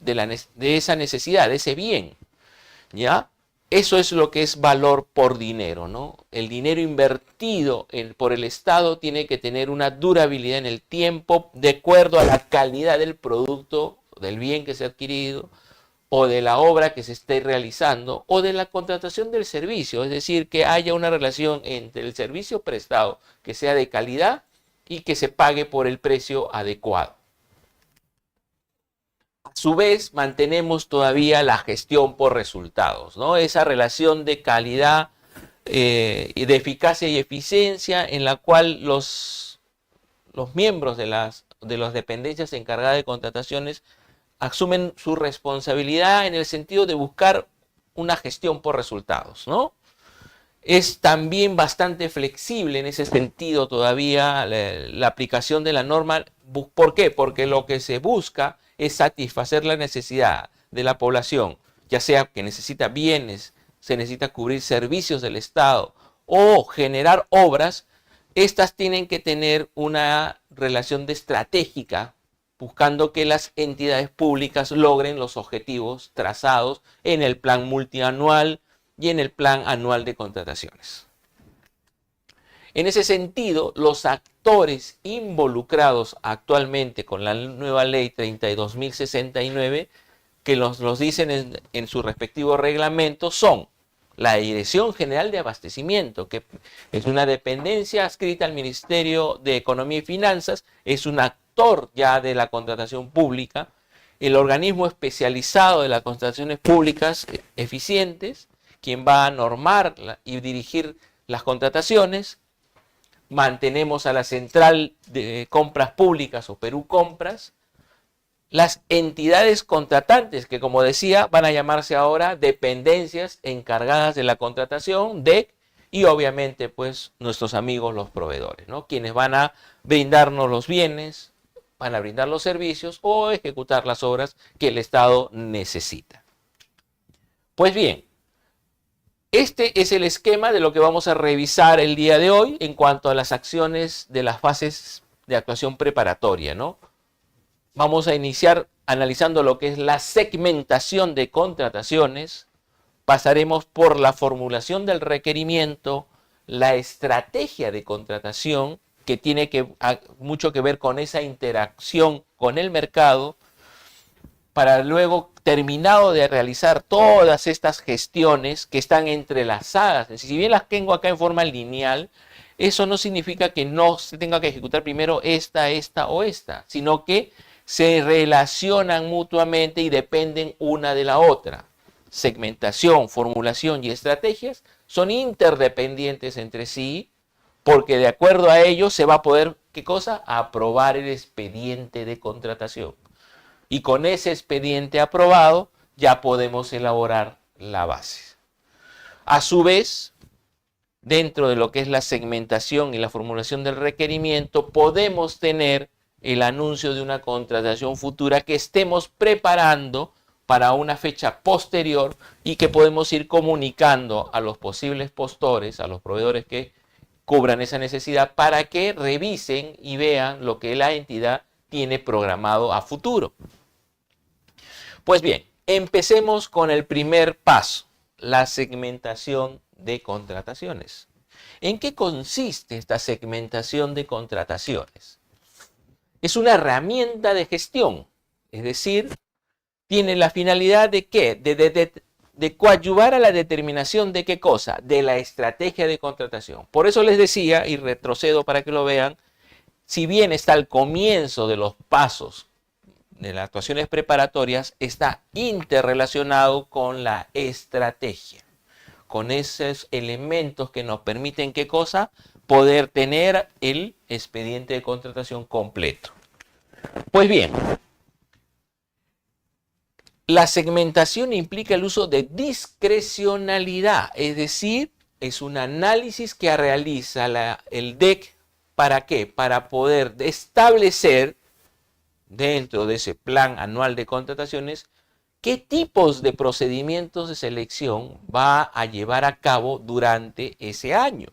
de esa necesidad, de ese bien, ¿ya? Eso es lo que es valor por dinero, ¿no? El dinero invertido por el Estado tiene que tener una durabilidad en el tiempo de acuerdo a la calidad del producto, del bien que se ha adquirido, o de la obra que se esté realizando, o de la contratación del servicio, es decir, que haya una relación entre el servicio prestado que sea de calidad y que se pague por el precio adecuado. A su vez, mantenemos todavía la gestión por resultados, ¿no? Esa relación de calidad, de eficacia y eficiencia en la cual los miembros de las dependencias encargadas de contrataciones asumen su responsabilidad en el sentido de buscar una gestión por resultados, ¿no? Es también bastante flexible en ese sentido todavía la aplicación de la norma. ¿Por qué? Porque lo que se busca es satisfacer la necesidad de la población, ya sea que necesita bienes, se necesita cubrir servicios del Estado o generar obras. Estas tienen que tener una relación estratégica, buscando que las entidades públicas logren los objetivos trazados en el plan multianual y en el plan anual de contrataciones. En ese sentido, los actores involucrados actualmente con la nueva ley 32.069, que los dicen en su respectivo reglamento, son la Dirección General de Abastecimiento, que es una dependencia adscrita al Ministerio de Economía y Finanzas, es un actor ya de la contratación pública, el organismo especializado de las contrataciones públicas eficientes, quien va a normar y dirigir las contrataciones. Mantenemos a la Central de Compras Públicas o Perú Compras, las entidades contratantes, que como decía, van a llamarse ahora dependencias encargadas de la contratación, DEC, y obviamente pues nuestros amigos los proveedores, ¿no? Quienes van a brindarnos los bienes, van a brindar los servicios o ejecutar las obras que el Estado necesita. Pues bien, este es el esquema de lo que vamos a revisar el día de hoy en cuanto a las acciones de las fases de actuación preparatoria, ¿no? Vamos a iniciar analizando lo que es la segmentación de contrataciones. Pasaremos por la formulación del requerimiento, la estrategia de contratación, que tiene mucho que ver con esa interacción con el mercado, para luego, terminado de realizar todas estas gestiones que están entrelazadas. Si bien las tengo acá en forma lineal, eso no significa que no se tenga que ejecutar primero esta o esta, sino que se relacionan mutuamente y dependen una de la otra. Segmentación, formulación y estrategias son interdependientes entre sí, porque de acuerdo a ello se va a poder, ¿qué cosa? Aprobar el expediente de contratación. Y con ese expediente aprobado ya podemos elaborar la base. A su vez, dentro de lo que es la segmentación y la formulación del requerimiento, podemos tener el anuncio de una contratación futura que estemos preparando para una fecha posterior y que podemos ir comunicando a los posibles postores, a los proveedores que cubran esa necesidad, para que revisen y vean lo que la entidad tiene programado a futuro. Pues bien, empecemos con el primer paso, la segmentación de contrataciones. ¿En qué consiste esta segmentación de contrataciones? Es una herramienta de gestión, es decir, tiene la finalidad de ¿qué? De coadyuvar a la determinación de ¿qué cosa? De la estrategia de contratación. Por eso les decía, y retrocedo para que lo vean, si bien está al comienzo de los pasos de las actuaciones preparatorias, está interrelacionado con la estrategia, con esos elementos que nos permiten ¿qué cosa? Poder tener el expediente de contratación completo. Pues bien, la segmentación implica el uso de discrecionalidad, es decir, es un análisis que realiza el DEC. ¿Para qué? Para poder establecer dentro de ese plan anual de contrataciones qué tipos de procedimientos de selección va a llevar a cabo durante ese año.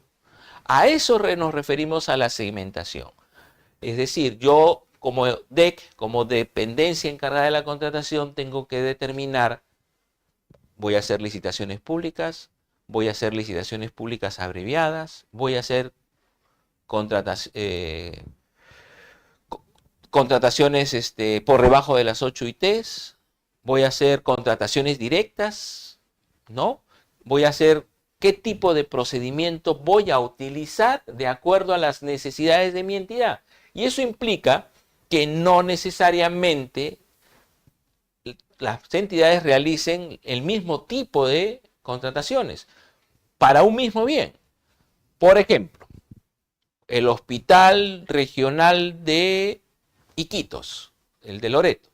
A eso nos referimos a la segmentación. Es decir, yo como DEC, como dependencia encargada de la contratación, tengo que determinar, voy a hacer licitaciones públicas, voy a hacer licitaciones públicas abreviadas, voy a hacer contrataciones por debajo de las 8 ITs, voy a hacer contrataciones directas, ¿no? Voy a hacer qué tipo de procedimiento voy a utilizar de acuerdo a las necesidades de mi entidad. Y eso implica que no necesariamente las entidades realicen el mismo tipo de contrataciones para un mismo bien. Por ejemplo, el Hospital Regional de Iquitos, el de Loreto,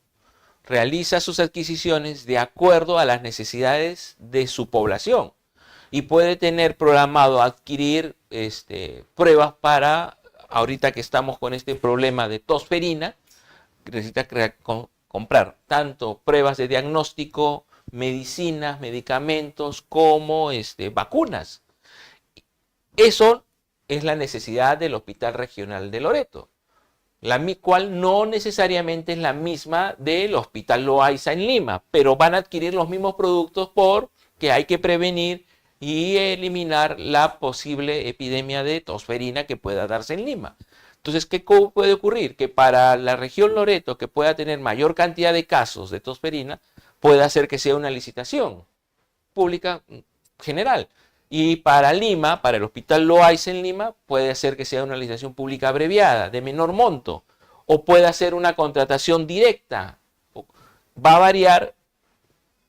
realiza sus adquisiciones de acuerdo a las necesidades de su población y puede tener programado adquirir pruebas para, ahorita que estamos con este problema de tosferina, necesita comprar tanto pruebas de diagnóstico, medicinas, medicamentos, como vacunas. Eso es la necesidad del Hospital Regional de Loreto, la cual no necesariamente es la misma del Hospital Loaiza en Lima, pero van a adquirir los mismos productos porque hay que prevenir y eliminar la posible epidemia de tosferina que pueda darse en Lima. Entonces, ¿qué puede ocurrir? Que para la región Loreto, que pueda tener mayor cantidad de casos de tosferina, puede hacer que sea una licitación pública general. Y para Lima, para el Hospital Loaiza en Lima, puede hacer que sea una licitación pública abreviada, de menor monto, o puede hacer una contratación directa. Va a variar,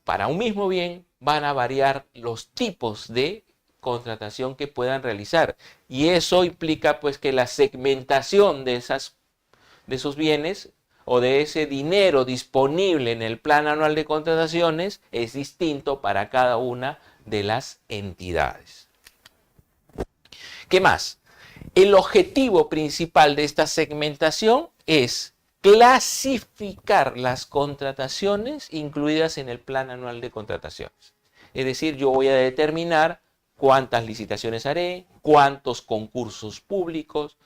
para un mismo bien, van a variar los tipos de contratación que puedan realizar. Y eso implica pues que la segmentación de esos bienes o de ese dinero disponible en el plan anual de contrataciones es distinto para cada una de las entidades. ¿Qué más? El objetivo principal de esta segmentación es clasificar las contrataciones incluidas en el plan anual de contrataciones. Es decir, yo voy a determinar cuántas licitaciones haré, cuántos concursos públicos,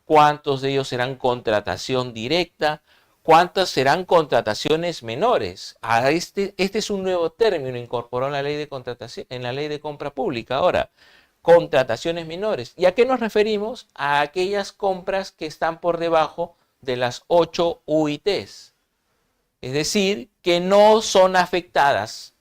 cuántos de ellos serán contratación directa, cuántas serán contrataciones menores. Este es un nuevo término incorporado en la ley de contratación, en la ley de compra pública. Ahora, contrataciones menores. ¿Y a qué nos referimos? A aquellas compras que están por debajo de las 8 UITs. Es decir, que no son afectadas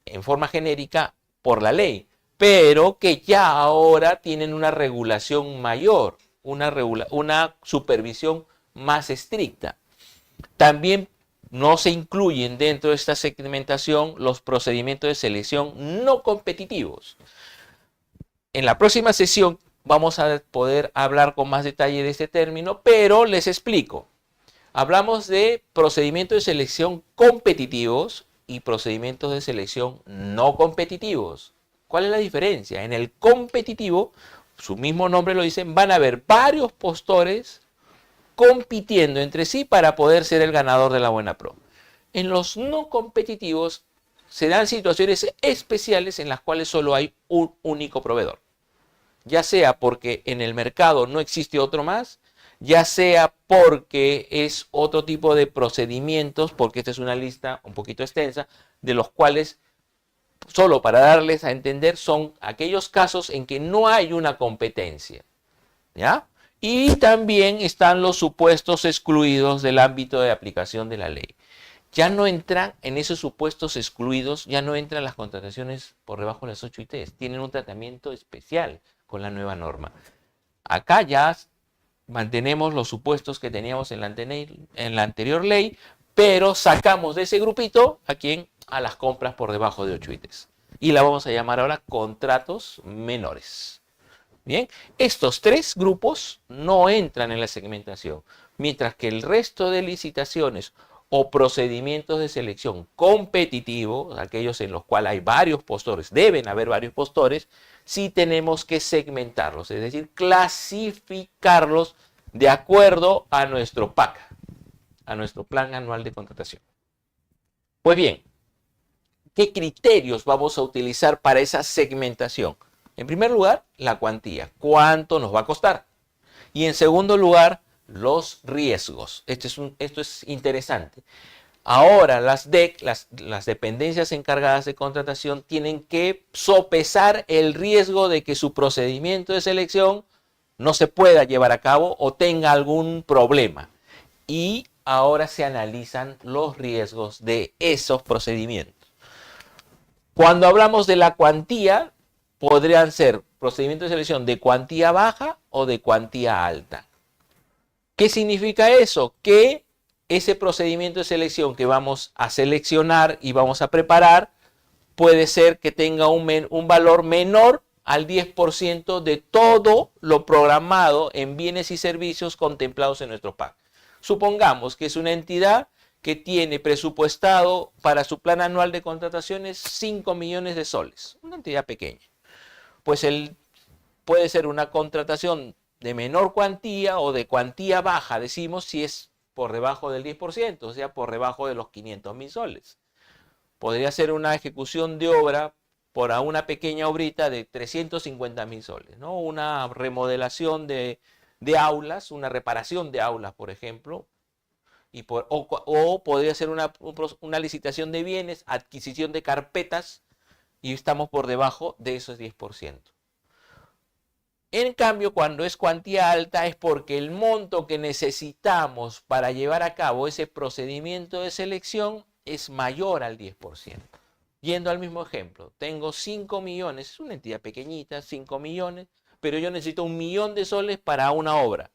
en forma genérica por la ley, pero que ya ahora tienen una regulación mayor, una supervisión más estricta. También no se incluyen dentro de esta segmentación los procedimientos de selección no competitivos. En la próxima sesión vamos a poder hablar con más detalle de este término, pero les explico. Hablamos de procedimientos de selección competitivos y procedimientos de selección no competitivos. ¿Cuál es la diferencia? En el competitivo, su mismo nombre lo dice, van a haber varios postores compitiendo entre sí para poder ser el ganador de la buena pro. En los no competitivos se dan situaciones especiales en las cuales solo hay un único proveedor. Ya sea porque en el mercado no existe otro más, ya sea porque es otro tipo de procedimientos, porque esta es una lista un poquito extensa, de los cuales, solo para darles a entender, son aquellos casos en que no hay una competencia, ¿ya? Y también están los supuestos excluidos del ámbito de aplicación de la ley. Ya no entran en esos supuestos excluidos, ya no entran las contrataciones por debajo de las 8 ITs. Tienen un tratamiento especial con la nueva norma. Acá ya mantenemos los supuestos que teníamos en la anterior ley, pero sacamos de ese grupito a las compras por debajo de 8 ITs. Y la vamos a llamar ahora contratos menores. Bien, estos tres grupos no entran en la segmentación, mientras que el resto de licitaciones o procedimientos de selección competitivos, aquellos en los cuales hay varios postores, deben haber varios postores, sí tenemos que segmentarlos, es decir, clasificarlos de acuerdo a nuestro PAC, a nuestro Plan Anual de Contratación. Pues bien, ¿qué criterios vamos a utilizar para esa segmentación? En primer lugar, la cuantía, cuánto nos va a costar. Y en segundo lugar, los riesgos. Esto es interesante. Ahora las DEC, las dependencias encargadas de contratación, tienen que sopesar el riesgo de que su procedimiento de selección no se pueda llevar a cabo o tenga algún problema. Y ahora se analizan los riesgos de esos procedimientos. Cuando hablamos de la cuantía, podrían ser procedimientos de selección de cuantía baja o de cuantía alta. ¿Qué significa eso? Que ese procedimiento de selección que vamos a seleccionar y vamos a preparar puede ser que tenga un valor menor al 10% de todo lo programado en bienes y servicios contemplados en nuestro PAC. Supongamos que es una entidad que tiene presupuestado para su plan anual de contrataciones 5 millones de soles, una entidad pequeña. Pues puede ser una contratación de menor cuantía o de cuantía baja, decimos, si es por debajo del 10%, o sea, por debajo de los 500.000 soles. Podría ser una ejecución de obra por una pequeña obrita de 350.000 soles, ¿no? Una remodelación de aulas, una reparación de aulas, por ejemplo, o podría ser una licitación de bienes, adquisición de carpetas, y estamos por debajo de esos 10%. En cambio, cuando es cuantía alta es porque el monto que necesitamos para llevar a cabo ese procedimiento de selección es mayor al 10%. Yendo al mismo ejemplo, tengo 5 millones, es una entidad pequeñita, 5 millones, pero yo necesito 1 millón de soles para una obra.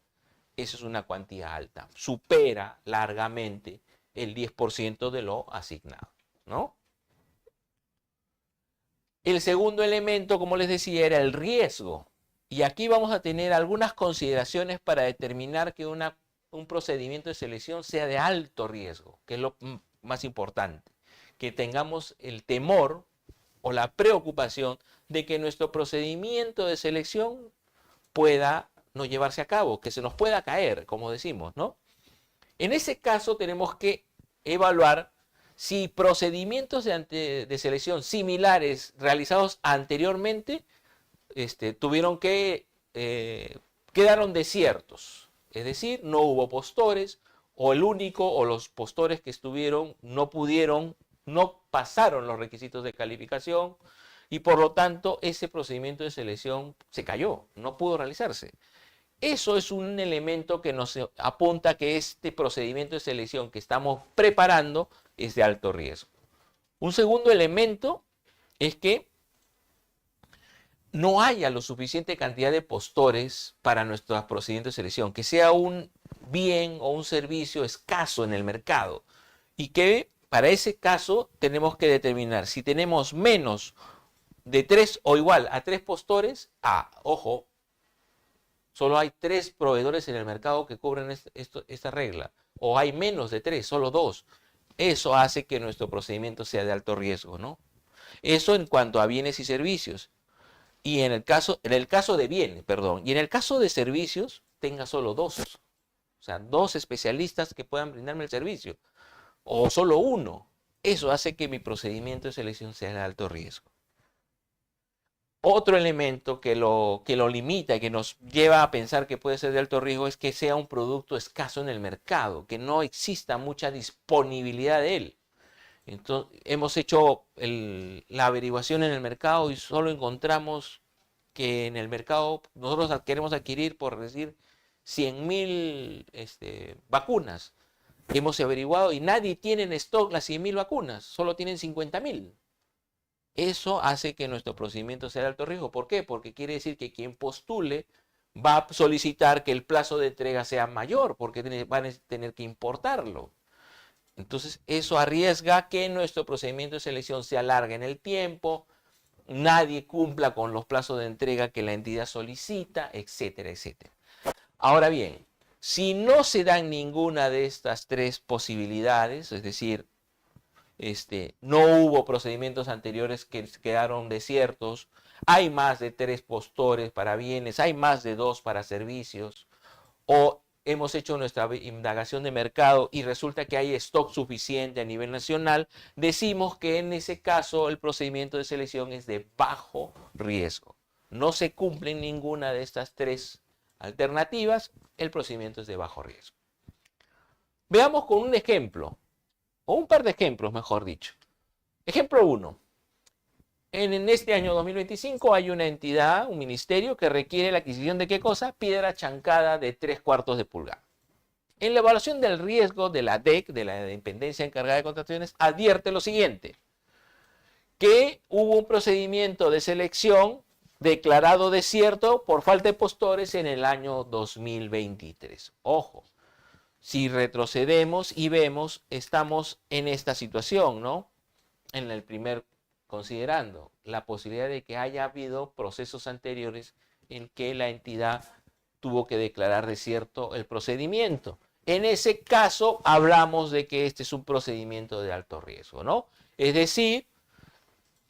Eso es una cuantía alta, supera largamente el 10% de lo asignado, ¿no? El segundo elemento, como les decía, era el riesgo. Y aquí vamos a tener algunas consideraciones para determinar que un procedimiento de selección sea de alto riesgo, que es lo más importante. Que tengamos el temor o la preocupación de que nuestro procedimiento de selección pueda no llevarse a cabo, que se nos pueda caer, como decimos, ¿no? En ese caso tenemos que evaluar si procedimientos de selección similares realizados anteriormente quedaron desiertos, es decir, no hubo postores, o el único o los postores que estuvieron no pasaron los requisitos de calificación, y por lo tanto ese procedimiento de selección se cayó, no pudo realizarse. Eso es un elemento que nos apunta que este procedimiento de selección que estamos preparando es de alto riesgo. Un segundo elemento es que no haya lo suficiente cantidad de postores para nuestros procedimientos de selección, que sea un bien o un servicio escaso en el mercado, y que para ese caso tenemos que determinar si tenemos menos de 3 o igual a 3 postores. Ojo, solo hay 3 proveedores en el mercado que cubren esta regla, o hay menos de 3, solo 2. Eso hace que nuestro procedimiento sea de alto riesgo, ¿no? Eso en cuanto a bienes y servicios. Y en el caso de bienes, y en el caso de servicios, tenga solo 2. O sea, 2 especialistas que puedan brindarme el servicio. O solo 1. Eso hace que mi procedimiento de selección sea de alto riesgo. Otro elemento que lo limita y que nos lleva a pensar que puede ser de alto riesgo es que sea un producto escaso en el mercado, que no exista mucha disponibilidad de él. Entonces, hemos hecho la averiguación en el mercado y solo encontramos que en el mercado nosotros queremos adquirir, por decir, 100.000 vacunas. Hemos averiguado y nadie tiene en stock las 100.000 vacunas, solo tienen 50.000. Eso hace que nuestro procedimiento sea de alto riesgo. ¿Por qué? Porque quiere decir que quien postule va a solicitar que el plazo de entrega sea mayor, porque van a tener que importarlo. Entonces, eso arriesga que nuestro procedimiento de selección se alargue en el tiempo, nadie cumpla con los plazos de entrega que la entidad solicita, etcétera, etcétera. Ahora bien, si no se dan ninguna de estas 3 posibilidades, es decir, no hubo procedimientos anteriores que quedaron desiertos, hay más de 3 postores para bienes, hay más de 2 para servicios, o hemos hecho nuestra indagación de mercado y resulta que hay stock suficiente a nivel nacional, decimos que en ese caso el procedimiento de selección es de bajo riesgo. No se cumplen ninguna de estas 3 alternativas, el procedimiento es de bajo riesgo. Veamos con un ejemplo, o un par de ejemplos, mejor dicho. Ejemplo 1. En este año 2025 hay una entidad, un ministerio, que requiere la adquisición de ¿qué cosa? Piedra chancada de 3/4 de pulgada. En la evaluación del riesgo de la DEC, de la Dependencia Encargada de Contrataciones, advierte lo siguiente: que hubo un procedimiento de selección declarado desierto por falta de postores en el año 2023. Ojo, si retrocedemos y vemos, estamos en esta situación, ¿no? En el primer, considerando la posibilidad de que haya habido procesos anteriores en que la entidad tuvo que declarar desierto el procedimiento. En ese caso, hablamos de que este es un procedimiento de alto riesgo, ¿no? Es decir,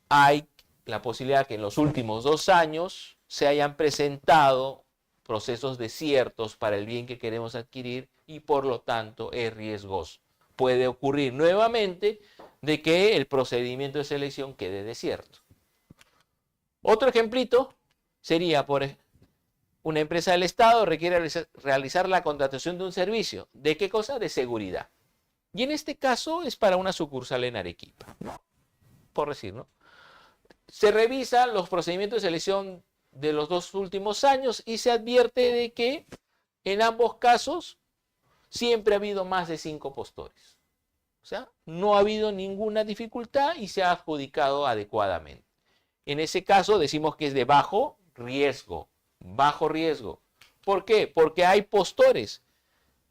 hay la posibilidad que en los últimos 2 años se hayan presentado procesos desiertos para el bien que queremos adquirir y por lo tanto es riesgoso. Puede ocurrir nuevamente de que el procedimiento de selección quede desierto. Otro ejemplito sería, por una empresa del Estado requiere realizar la contratación de un servicio. ¿De qué cosa? De seguridad. Y en este caso es para una sucursal en Arequipa, ¿no? Por decir, ¿no? Se revisan los procedimientos de selección de los 2 últimos años y se advierte de que en ambos casos siempre ha habido más de 5 postores. O sea, no ha habido ninguna dificultad y se ha adjudicado adecuadamente. En ese caso decimos que es de bajo riesgo. Bajo riesgo. ¿Por qué? Porque hay postores.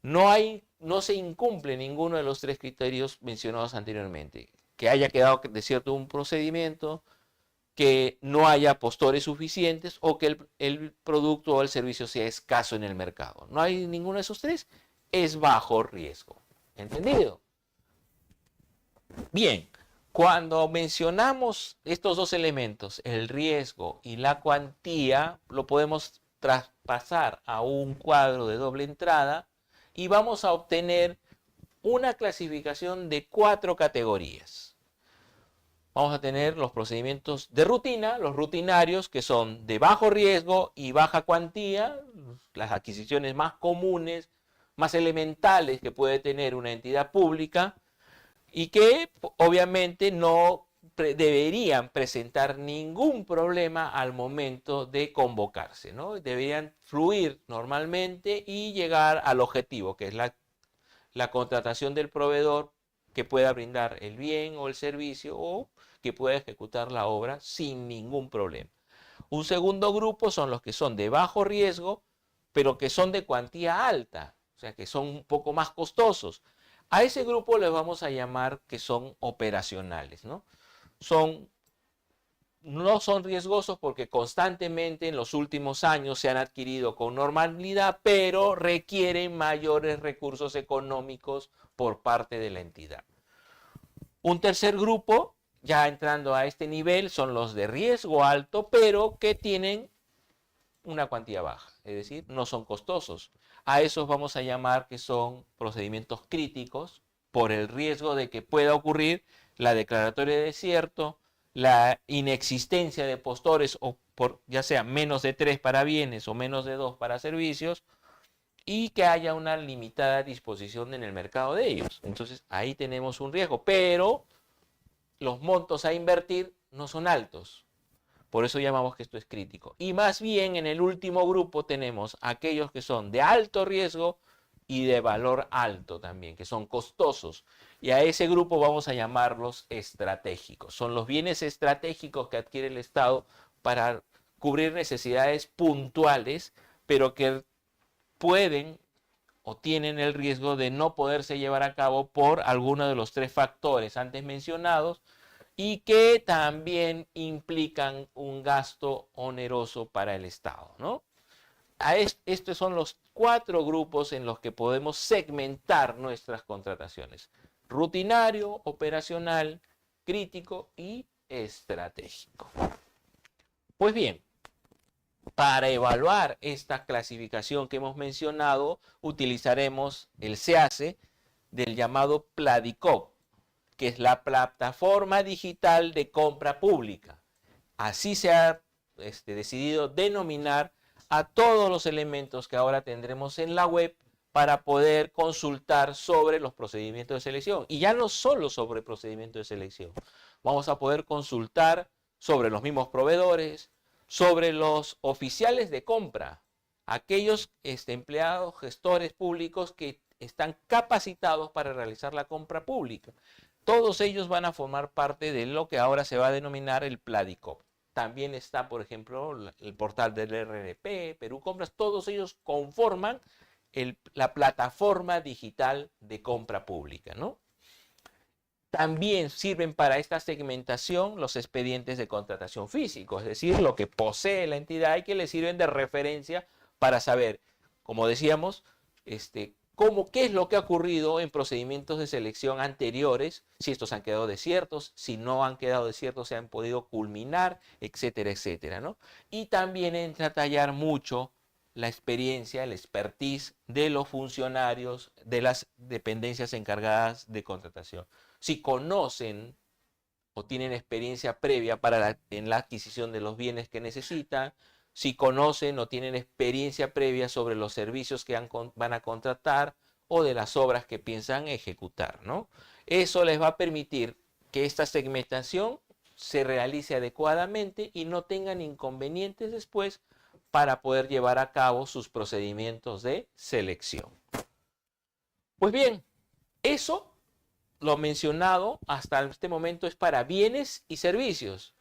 No se incumple ninguno de los 3 criterios mencionados anteriormente. Que haya quedado desierto un procedimiento, que no haya postores suficientes o que el producto o el servicio sea escaso en el mercado. No hay ninguno de esos 3, es bajo riesgo. ¿Entendido? Bien, cuando mencionamos estos 2 elementos, el riesgo y la cuantía, lo podemos traspasar a un cuadro de doble entrada y vamos a obtener una clasificación de 4 categorías. Vamos a tener los procedimientos de rutina, los rutinarios, que son de bajo riesgo y baja cuantía, las adquisiciones más comunes, más elementales que puede tener una entidad pública y que obviamente no deberían presentar ningún problema al momento de convocarse, ¿no? Deberían fluir normalmente y llegar al objetivo, que es la contratación del proveedor que pueda brindar el bien o el servicio o que pueda ejecutar la obra sin ningún problema. Un segundo grupo son los que son de bajo riesgo, pero que son de cuantía alta, o sea que son un poco más costosos. A ese grupo les vamos a llamar que son operacionales, ¿no? No son riesgosos porque constantemente en los últimos años se han adquirido con normalidad, pero requieren mayores recursos económicos por parte de la entidad. Un tercer grupo, ya entrando a este nivel, son los de riesgo alto, pero que tienen una cuantía baja, es decir, no son costosos. A esos vamos a llamar que son procedimientos críticos por el riesgo de que pueda ocurrir la declaratoria de desierto, la inexistencia de postores, o por, ya sea menos de 3 para bienes o menos de 2 para servicios, y que haya una limitada disposición en el mercado de ellos. Entonces ahí tenemos un riesgo, pero los montos a invertir no son altos. Por eso llamamos que esto es crítico. Y más bien en el último grupo tenemos aquellos que son de alto riesgo y de valor alto también, que son costosos. Y a ese grupo vamos a llamarlos estratégicos. Son los bienes estratégicos que adquiere el Estado para cubrir necesidades puntuales, pero que pueden o tienen el riesgo de no poderse llevar a cabo por alguno de los 3 factores antes mencionados, y que también implican un gasto oneroso para el Estado, ¿no? Estos son los 4 grupos en los que podemos segmentar nuestras contrataciones: rutinario, operacional, crítico y estratégico. Pues bien, para evaluar esta clasificación que hemos mencionado, utilizaremos el SEACE del llamado Pladicop, que es la plataforma digital de compra pública. Así se ha decidido denominar a todos los elementos que ahora tendremos en la web para poder consultar sobre los procedimientos de selección. Y ya no solo sobre procedimientos de selección. Vamos a poder consultar sobre los mismos proveedores, sobre los oficiales de compra, aquellos empleados, gestores públicos que están capacitados para realizar la compra pública. Todos ellos van a formar parte de lo que ahora se va a denominar el Pladicop. También está, por ejemplo, el portal del RRP, Perú Compras, todos ellos conforman la plataforma digital de compra pública, ¿no? También sirven para esta segmentación los expedientes de contratación físico, es decir, lo que posee la entidad y que le sirven de referencia para saber, como decíamos, qué es lo que ha ocurrido en procedimientos de selección anteriores, si estos han quedado desiertos, si no han quedado desiertos, se han podido culminar, etcétera, etcétera, ¿no? Y también entra a tallar mucho la experiencia, el expertise de los funcionarios de las dependencias encargadas de contratación. Si conocen o tienen experiencia previa en la adquisición de los bienes que necesitan, si conocen o tienen experiencia previa sobre los servicios que van a contratar o de las obras que piensan ejecutar, ¿no? Eso les va a permitir que esta segmentación se realice adecuadamente y no tengan inconvenientes después para poder llevar a cabo sus procedimientos de selección. Pues bien, eso lo mencionado hasta este momento es para bienes y servicios.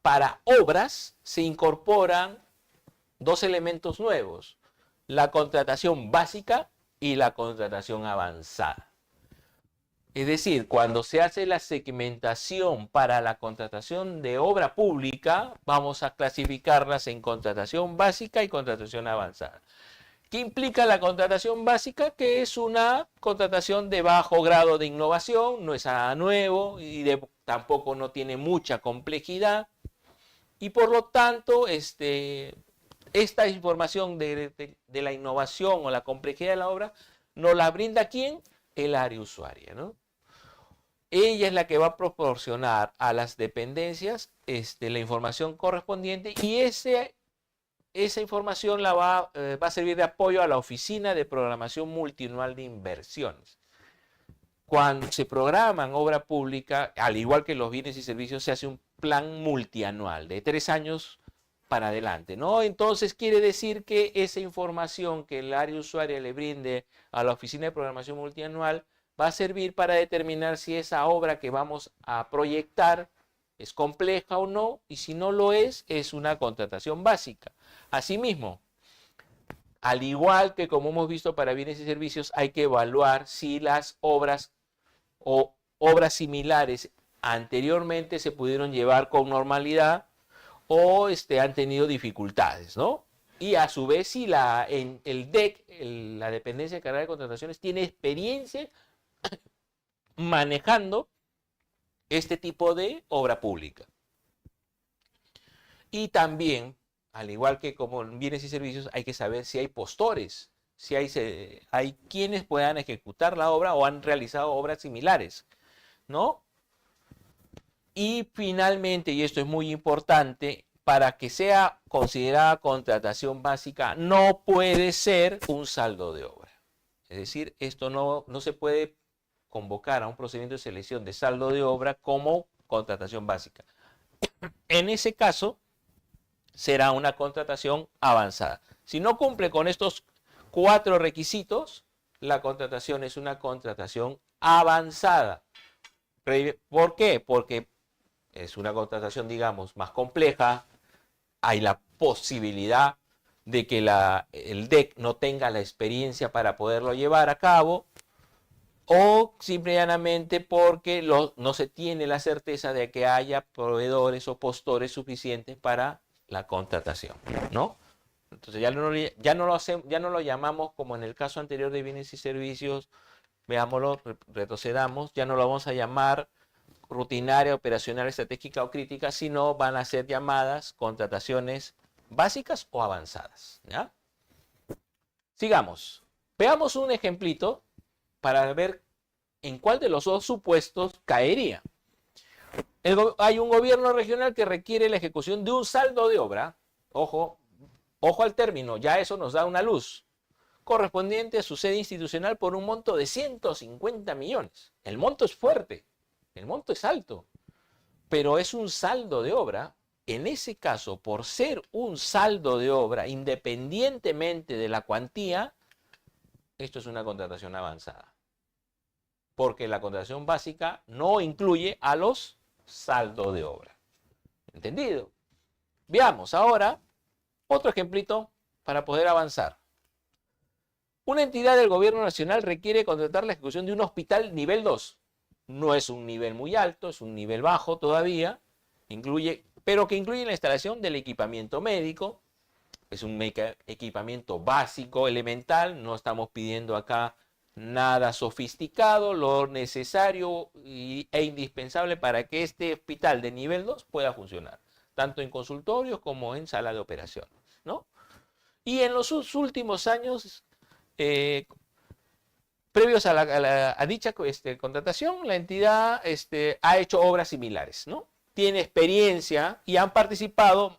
Para obras se incorporan dos elementos nuevos, la contratación básica y la contratación avanzada. Es decir, cuando se hace la segmentación para la contratación de obra pública, vamos a clasificarlas en contratación básica y contratación avanzada. ¿Qué implica la contratación básica? Que es una contratación de bajo grado de innovación, no es nada nuevo y tampoco no tiene mucha complejidad. Y por lo tanto, esta información de la innovación o la complejidad de la obra nos la brinda ¿quién? El área usuaria, ¿no? Ella es la que va a proporcionar a las dependencias la información correspondiente y esa información va a servir de apoyo a la Oficina de Programación Multianual de Inversiones. Cuando se programan obra pública, al igual que los bienes y servicios, se hace un plan multianual de 3 años para adelante, ¿no? Entonces quiere decir que esa información que el área usuaria le brinde a la Oficina de Programación Multianual va a servir para determinar si esa obra que vamos a proyectar es compleja o no, y si no lo es una contratación básica. Asimismo, al igual que como hemos visto para bienes y servicios, hay que evaluar si las obras o obras similares anteriormente se pudieron llevar con normalidad o han tenido dificultades, ¿no? Y a su vez si el DEC, la dependencia encargada de contrataciones, tiene experiencia manejando este tipo de obra pública. Y también, al igual que como en bienes y servicios, hay que saber si hay postores, si hay quienes puedan ejecutar la obra o han realizado obras similares, ¿no? Y finalmente, y esto es muy importante, para que sea considerada contratación básica, no puede ser un saldo de obra. Es decir, esto no se puede convocar a un procedimiento de selección de saldo de obra como contratación básica. En ese caso, será una contratación avanzada. Si no cumple con estos 4 requisitos, la contratación es una contratación avanzada. ¿Por qué? Porque es una contratación, digamos, más compleja. Hay la posibilidad de que el DEC no tenga la experiencia para poderlo llevar a cabo, o simplemente porque no se tiene la certeza de que haya proveedores o postores suficientes para la contratación, ¿no? Entonces ya no lo llamamos como en el caso anterior de bienes y servicios, veámoslo, retrocedamos, ya no lo vamos a llamar rutinaria, operacional, estratégica o crítica, sino van a ser llamadas contrataciones básicas o avanzadas, ¿ya? Sigamos. Veamos un ejemplito para ver en cuál de los dos supuestos caería. Hay un gobierno regional que requiere la ejecución de un saldo de obra, ojo, Ojo al término, ya eso nos da una luz, correspondiente a su sede institucional por un monto de 150 millones. El monto es fuerte, el monto es alto, pero es un saldo de obra. En ese caso, por ser un saldo de obra, independientemente de la cuantía, esto es una contratación avanzada. Porque la contratación básica no incluye a los saldos de obra. ¿Entendido? Veamos ahora otro ejemplito para poder avanzar. Una entidad del gobierno nacional requiere contratar la ejecución de un hospital nivel 2. No es un nivel muy alto, es un nivel bajo todavía, pero que incluye la instalación del equipamiento médico. Es un equipamiento básico, elemental, no estamos pidiendo acá nada sofisticado, lo necesario e indispensable para que este hospital de nivel 2 pueda funcionar, tanto en consultorios como en sala de operaciones, ¿no? Y en los últimos años, previos a dicha contratación, la entidad ha hecho obras similares, ¿no? Tiene experiencia y han participado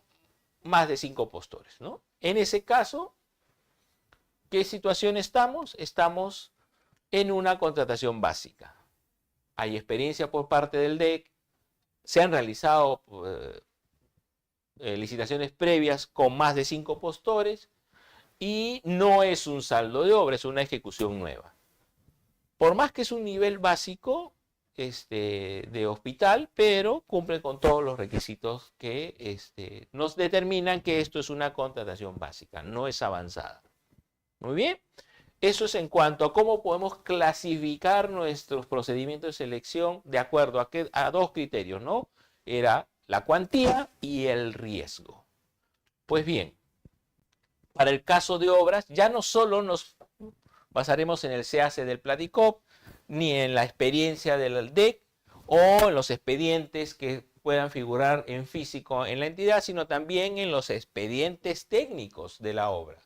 más de 5 postores, ¿no? En ese caso, ¿qué situación estamos? Estamos en una contratación básica. Hay experiencia por parte del DEC, se han realizado licitaciones previas con más de 5 postores y no es un saldo de obra, es una ejecución nueva. Por más que es un nivel básico de hospital, pero cumple con todos los requisitos que nos determinan que esto es una contratación básica, no es avanzada. Muy bien. Eso es en cuanto a cómo podemos clasificar nuestros procedimientos de selección de acuerdo a dos criterios, ¿no? Era la cuantía y el riesgo. Pues bien, para el caso de obras, ya no solo nos basaremos en el CAC del Platicop, ni en la experiencia del DEC o en los expedientes que puedan figurar en físico en la entidad, sino también en los expedientes técnicos de la obra,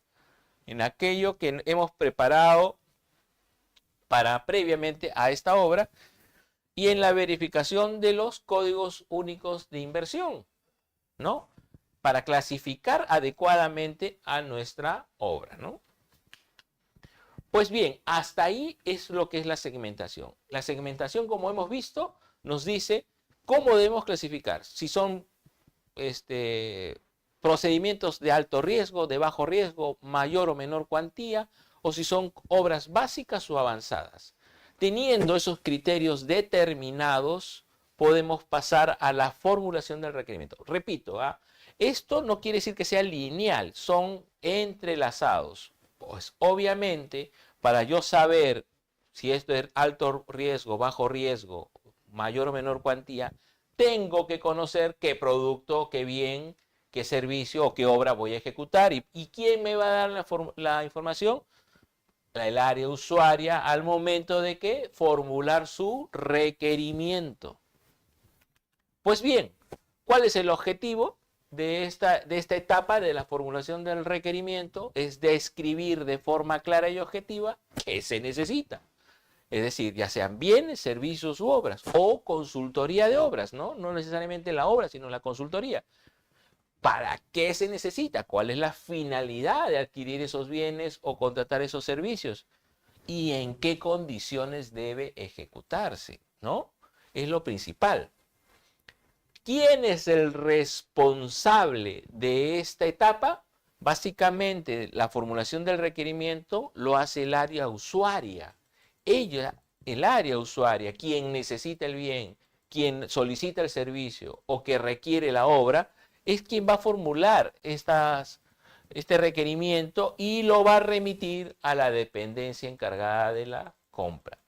en aquello que hemos preparado para previamente a esta obra y en la verificación de los códigos únicos de inversión, ¿no? Para clasificar adecuadamente a nuestra obra, ¿no? Pues bien, hasta ahí es lo que es la segmentación. La segmentación, como hemos visto, nos dice cómo debemos clasificar. Si son procedimientos de alto riesgo, de bajo riesgo, mayor o menor cuantía, o si son obras básicas o avanzadas. Teniendo esos criterios determinados, podemos pasar a la formulación del requerimiento. Repito, esto no quiere decir que sea lineal, son entrelazados. Pues obviamente, para yo saber si esto es alto riesgo, bajo riesgo, mayor o menor cuantía, tengo que conocer qué producto, qué bien, qué servicio o qué obra voy a ejecutar. ¿Y quién me va a dar la información? El área usuaria al momento de que formular su requerimiento. Pues bien, ¿cuál es el objetivo de esta etapa de la formulación del requerimiento? Es describir de forma clara y objetiva qué se necesita. Es decir, ya sean bienes, servicios u obras, o consultoría de obras, ¿no? No necesariamente la obra, sino la consultoría. ¿Para qué se necesita? ¿Cuál es la finalidad de adquirir esos bienes o contratar esos servicios? ¿Y en qué condiciones debe ejecutarse? ¿No? Es lo principal. ¿Quién es el responsable de esta etapa? Básicamente, la formulación del requerimiento lo hace el área usuaria. Ella, el área usuaria, quien necesita el bien, quien solicita el servicio o que requiere la obra, es quien va a formular este requerimiento y lo va a remitir a la dependencia encargada de la compra.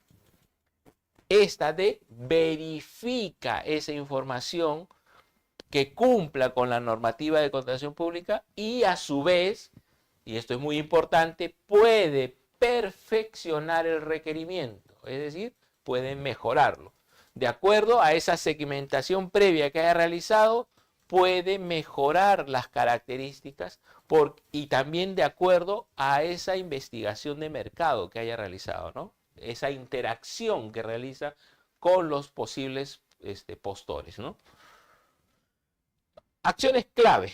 Esta verifica esa información que cumpla con la normativa de contratación pública y a su vez, y esto es muy importante, puede perfeccionar el requerimiento, es decir, puede mejorarlo. De acuerdo a esa segmentación previa que haya realizado, puede mejorar las características y también de acuerdo a esa investigación de mercado que haya realizado, ¿no? Esa interacción que realiza con los posibles postores, ¿no? Acciones clave.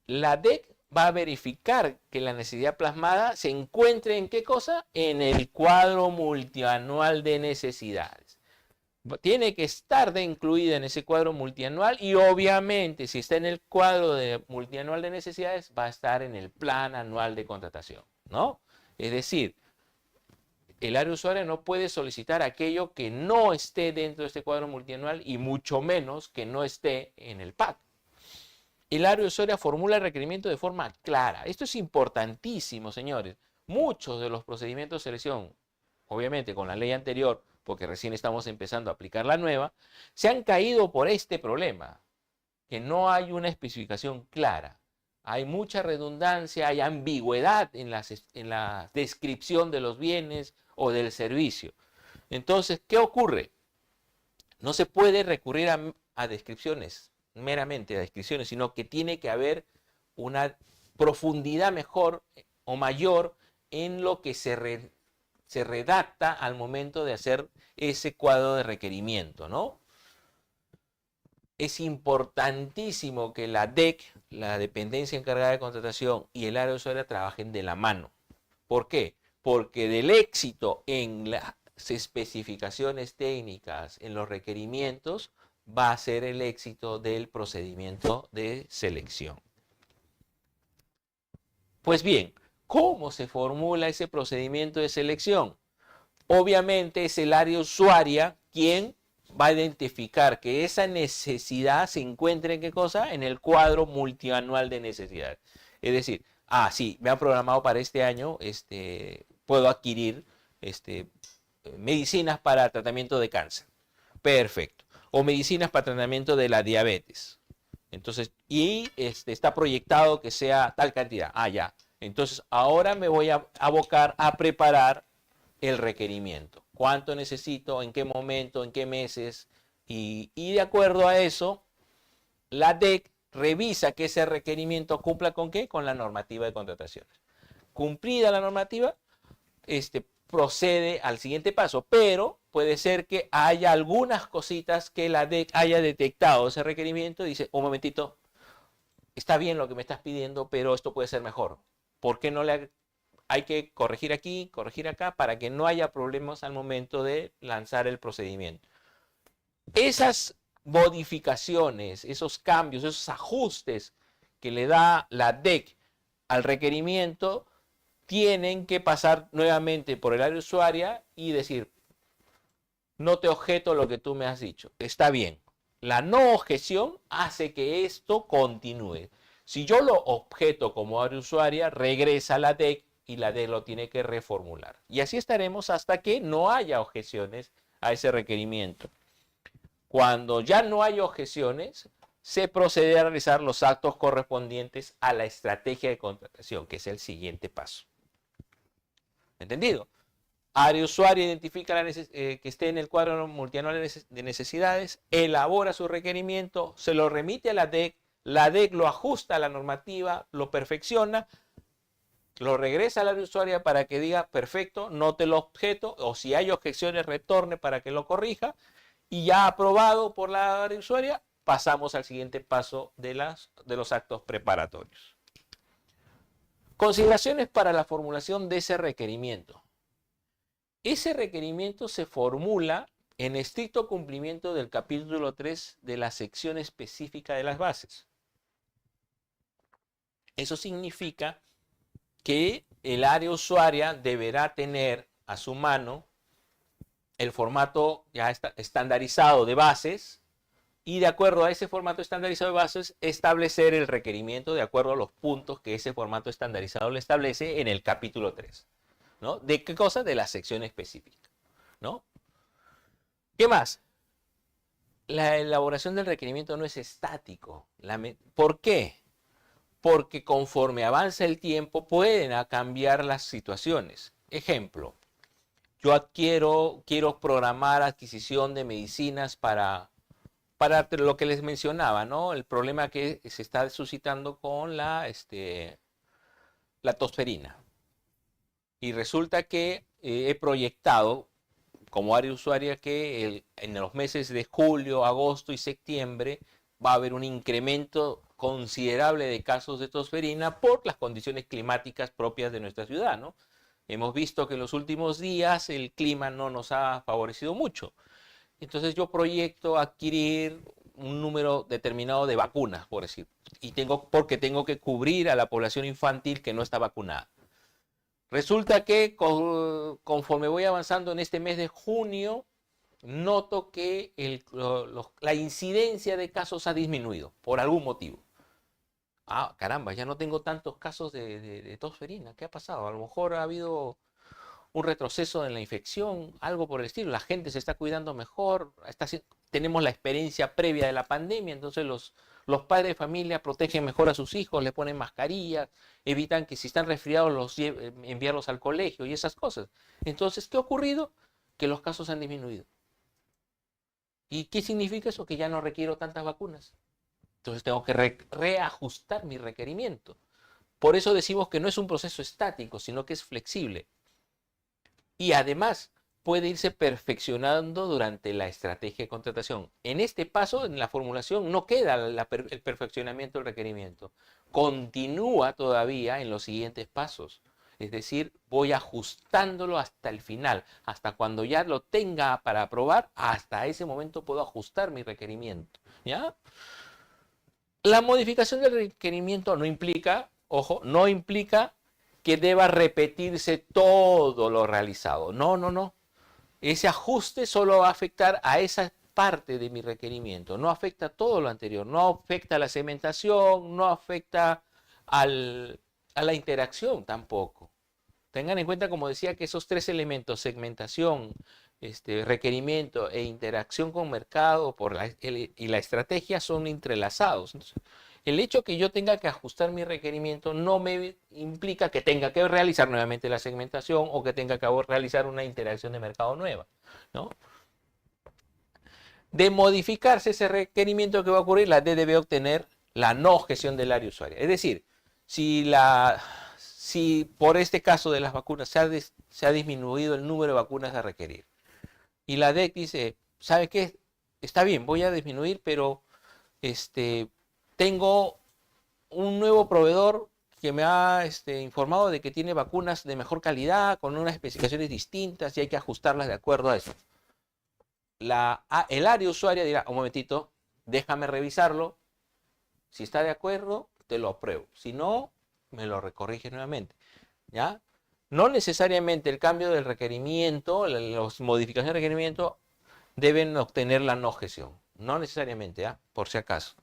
La DEC va a verificar que la necesidad plasmada se encuentre en qué cosa? En el cuadro multianual de necesidades. Tiene que estar incluida en ese cuadro multianual y obviamente si está en el cuadro multianual de necesidades va a estar en el plan anual de contratación, ¿no? Es decir, el área usuaria no puede solicitar aquello que no esté dentro de este cuadro multianual y mucho menos que no esté en el PAC. El área usuaria formula el requerimiento de forma clara. Esto es importantísimo, señores. Muchos de los procedimientos de selección, obviamente con la ley anterior, porque recién estamos empezando a aplicar la nueva, se han caído por este problema, que no hay una especificación clara. Hay mucha redundancia, hay ambigüedad en la descripción de los bienes o del servicio. Entonces, ¿qué ocurre? No se puede recurrir a descripciones, meramente a descripciones, sino que tiene que haber una profundidad mejor o mayor en lo que se redacta al momento de hacer ese cuadro de requerimiento, ¿no? Es importantísimo que la DEC, la dependencia encargada de contratación, y el área usuaria trabajen de la mano. ¿Por qué? Porque del éxito en las especificaciones técnicas, en los requerimientos, va a ser el éxito del procedimiento de selección. Pues bien, ¿cómo se formula ese procedimiento de selección? Obviamente es el área usuaria quien va a identificar que esa necesidad se encuentra en qué cosa? En el cuadro multianual de necesidades. Es decir, sí, me han programado para este año, puedo adquirir medicinas para tratamiento de cáncer. Perfecto. O medicinas para tratamiento de la diabetes. Entonces, está proyectado que sea tal cantidad. Ya. Entonces, ahora me voy a abocar a preparar el requerimiento. ¿Cuánto necesito? ¿En qué momento? ¿En qué meses? Y de acuerdo a eso, la DEC revisa que ese requerimiento cumpla con ¿qué? Con la normativa de contrataciones. Cumplida la normativa, procede al siguiente paso, pero puede ser que haya algunas cositas que la DEC haya detectado ese requerimiento y dice, un momentito, está bien lo que me estás pidiendo, pero esto puede ser mejor. ¿Por qué no hay que corregir aquí, corregir acá, para que no haya problemas al momento de lanzar el procedimiento? Esas modificaciones, esos cambios, esos ajustes que le da la DEC al requerimiento, tienen que pasar nuevamente por el área usuaria y decir, no te objeto lo que tú me has dicho, está bien. La no objeción hace que esto continúe. Si yo lo objeto como área usuaria, regresa a la DEC y la DEC lo tiene que reformular. Y así estaremos hasta que no haya objeciones a ese requerimiento. Cuando ya no hay objeciones, se procede a realizar los actos correspondientes a la estrategia de contratación, que es el siguiente paso. ¿Entendido? Área usuaria identifica que esté en el cuadro multianual de necesidades, elabora su requerimiento, se lo remite a la DEC lo ajusta a la normativa, lo perfecciona, lo regresa al área usuaria para que diga, perfecto, no te lo objeto, o si hay objeciones, retorne para que lo corrija, y ya aprobado por la área usuaria, pasamos al siguiente paso de los actos preparatorios. Consideraciones para la formulación de ese requerimiento. Ese requerimiento se formula en estricto cumplimiento del capítulo 3 de la sección específica de las bases. Eso significa que el área usuaria deberá tener a su mano el formato ya estandarizado de bases y de acuerdo a ese formato estandarizado de bases establecer el requerimiento de acuerdo a los puntos que ese formato estandarizado le establece en el capítulo 3. ¿No? ¿De qué cosa? De la sección específica, ¿no? ¿Qué más? La elaboración del requerimiento no es estático. ¿Por qué? Porque conforme avanza el tiempo pueden cambiar las situaciones. Ejemplo, yo quiero programar adquisición de medicinas para lo que les mencionaba, ¿no? El problema que se está suscitando con la tosferina. Y resulta que he proyectado como área usuaria que en los meses de julio, agosto y septiembre va a haber un incremento considerable de casos de tosferina por las condiciones climáticas propias de nuestra ciudad, ¿no? Hemos visto que en los últimos días el clima no nos ha favorecido mucho. Entonces yo proyecto adquirir un número determinado de vacunas, por decir, porque tengo que cubrir a la población infantil que no está vacunada. Resulta que conforme voy avanzando en este mes de junio, noto que la incidencia de casos ha disminuido por algún motivo. Ah, caramba, ya no tengo tantos casos de tosferina. ¿Qué ha pasado? A lo mejor ha habido un retroceso en la infección, algo por el estilo. La gente se está cuidando mejor, tenemos la experiencia previa de la pandemia, entonces los padres de familia protegen mejor a sus hijos, le ponen mascarillas, evitan que si están resfriados enviarlos al colegio y esas cosas. Entonces, ¿qué ha ocurrido? Que los casos han disminuido. ¿Y qué significa eso? Que ya no requiero tantas vacunas. Entonces tengo que reajustar mi requerimiento. Por eso decimos que no es un proceso estático, sino que es flexible. Y además puede irse perfeccionando durante la estrategia de contratación. En este paso, en la formulación, no queda el perfeccionamiento del requerimiento. Continúa todavía en los siguientes pasos. Es decir, voy ajustándolo hasta el final, hasta cuando ya lo tenga para aprobar, hasta ese momento puedo ajustar mi requerimiento. ¿Ya? La modificación del requerimiento no implica, ojo, no implica que deba repetirse todo lo realizado. No, no, no. Ese ajuste solo va a afectar a esa parte de mi requerimiento. No afecta todo lo anterior. No afecta a la segmentación, no afecta a la interacción tampoco. Tengan en cuenta, como decía, que esos tres elementos, segmentación, requerimiento e interacción con mercado y la estrategia son entrelazados. Entonces, el hecho que yo tenga que ajustar mi requerimiento no me implica que tenga que realizar nuevamente la segmentación o que tenga que realizar una interacción de mercado nueva, ¿no? De modificarse ese requerimiento que va a ocurrir, la D debe obtener la no gestión del área usuaria. Es decir, si por este caso de las vacunas se ha disminuido el número de vacunas a requerir y la DEC dice, ¿sabe qué? Está bien, voy a disminuir, pero tengo un nuevo proveedor que me ha informado de que tiene vacunas de mejor calidad, con unas especificaciones distintas y hay que ajustarlas de acuerdo a eso. El área usuaria dirá, un momentito, déjame revisarlo. Si está de acuerdo, te lo apruebo. Si no, me lo recorrige nuevamente. ¿Ya? No necesariamente el cambio del requerimiento, las modificaciones del requerimiento deben obtener la no gestión. No necesariamente, ¿ya? Por si acaso.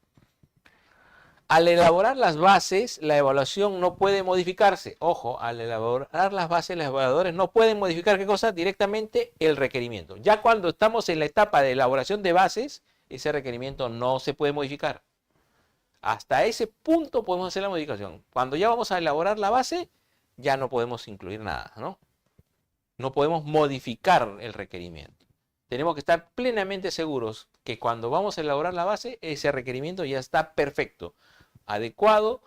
Al elaborar las bases, la evaluación no puede modificarse. Ojo, al elaborar las bases, los evaluadores no pueden modificar ¿qué cosa? Directamente el requerimiento. Ya cuando estamos en la etapa de elaboración de bases, ese requerimiento no se puede modificar. Hasta ese punto podemos hacer la modificación. Cuando ya vamos a elaborar la base, ya no podemos incluir nada, ¿no? No podemos modificar el requerimiento. Tenemos que estar plenamente seguros que cuando vamos a elaborar la base, ese requerimiento ya está perfecto, adecuado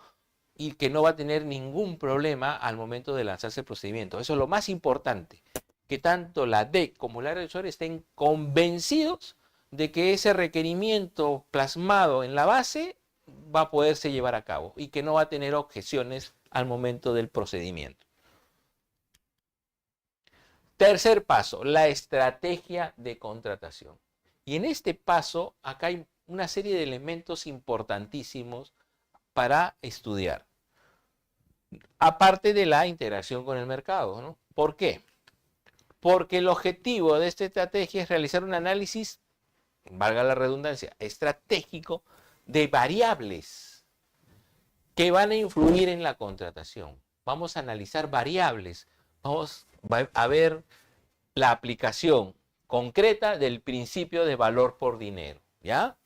y que no va a tener ningún problema al momento de lanzarse el procedimiento. Eso es lo más importante, que tanto la DEC como el área de usuario estén convencidos de que ese requerimiento plasmado en la base va a poderse llevar a cabo y que no va a tener objeciones al momento del procedimiento. Tercer paso, la estrategia de contratación. Y en este paso, acá hay una serie de elementos importantísimos para estudiar. Aparte de la interacción con el mercado, ¿no? ¿Por qué? Porque el objetivo de esta estrategia es realizar un análisis, valga la redundancia, estratégico de variables que van a influir en la contratación. Vamos a analizar variables. Vamos a ver la aplicación concreta del principio de valor por dinero. ¿Ya?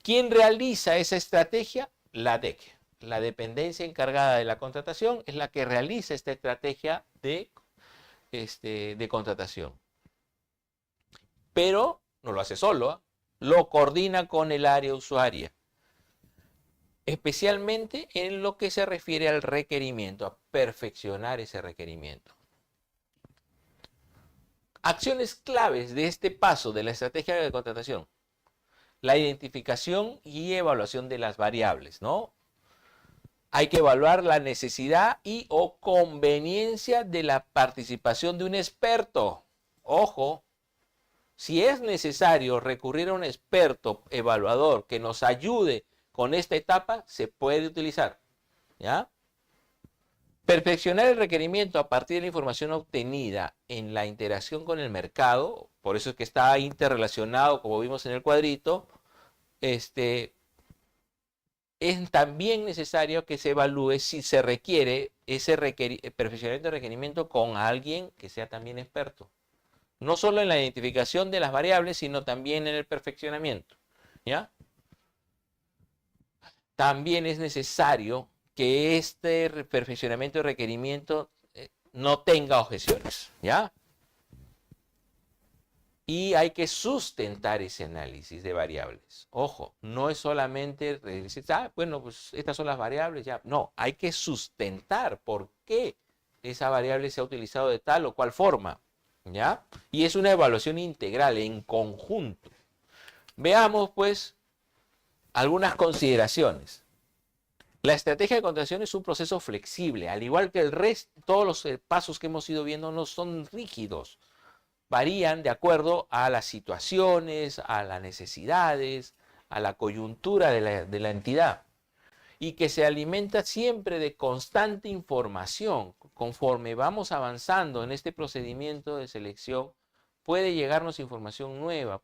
¿Quién realiza esa estrategia? La DEC. La dependencia encargada de la contratación es la que realiza esta estrategia de contratación. Pero no lo hace solo, ¿eh? Lo coordina con el área usuaria. Especialmente en lo que se refiere al requerimiento, a perfeccionar ese requerimiento. Acciones claves de este paso de la estrategia de contratación. la identificación y evaluación de las variables, ¿no? Hay que evaluar la necesidad y o conveniencia de la participación de un experto. Ojo, si es necesario recurrir a un experto evaluador que nos ayude con esta etapa, se puede utilizar, ¿ya? Perfeccionar el requerimiento a partir de la información obtenida en la interacción con el mercado, por eso es que está interrelacionado, como vimos en el cuadrito, es también necesario que se evalúe si se requiere ese perfeccionamiento de requerimiento con alguien que sea también experto. No solo en la identificación de las variables, sino también en el perfeccionamiento, ¿ya? También es necesario que este perfeccionamiento de requerimiento no tenga objeciones, ¿ya? Y hay que sustentar ese análisis de variables. Ojo, no es solamente decir, bueno, pues estas son las variables, ya. No, hay que sustentar por qué esa variable se ha utilizado de tal o cual forma, ¿ya? Y es una evaluación integral, en conjunto. Veamos, pues, algunas consideraciones. La estrategia de contratación es un proceso flexible, al igual que el resto, todos los pasos que hemos ido viendo no son rígidos. Varían de acuerdo a las situaciones, a las necesidades, a la coyuntura de la entidad, y que se alimenta siempre de constante información. Conforme vamos avanzando en este procedimiento de selección, puede llegarnos información nueva,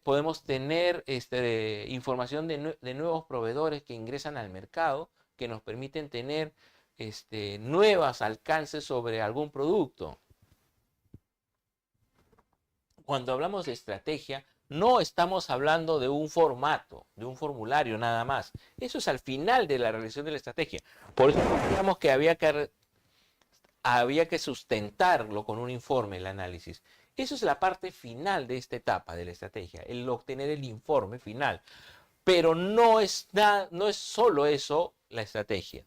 podemos tener información de nuevos proveedores que ingresan al mercado, que nos permiten tener nuevos alcances sobre algún producto. Cuando hablamos de estrategia, no estamos hablando de un formato, de un formulario nada más. Eso es al final de la realización de la estrategia. Por eso digamos que había que sustentarlo con un informe, el análisis. Eso es la parte final de esta etapa de la estrategia, el obtener el informe final. Pero no es solo eso la estrategia.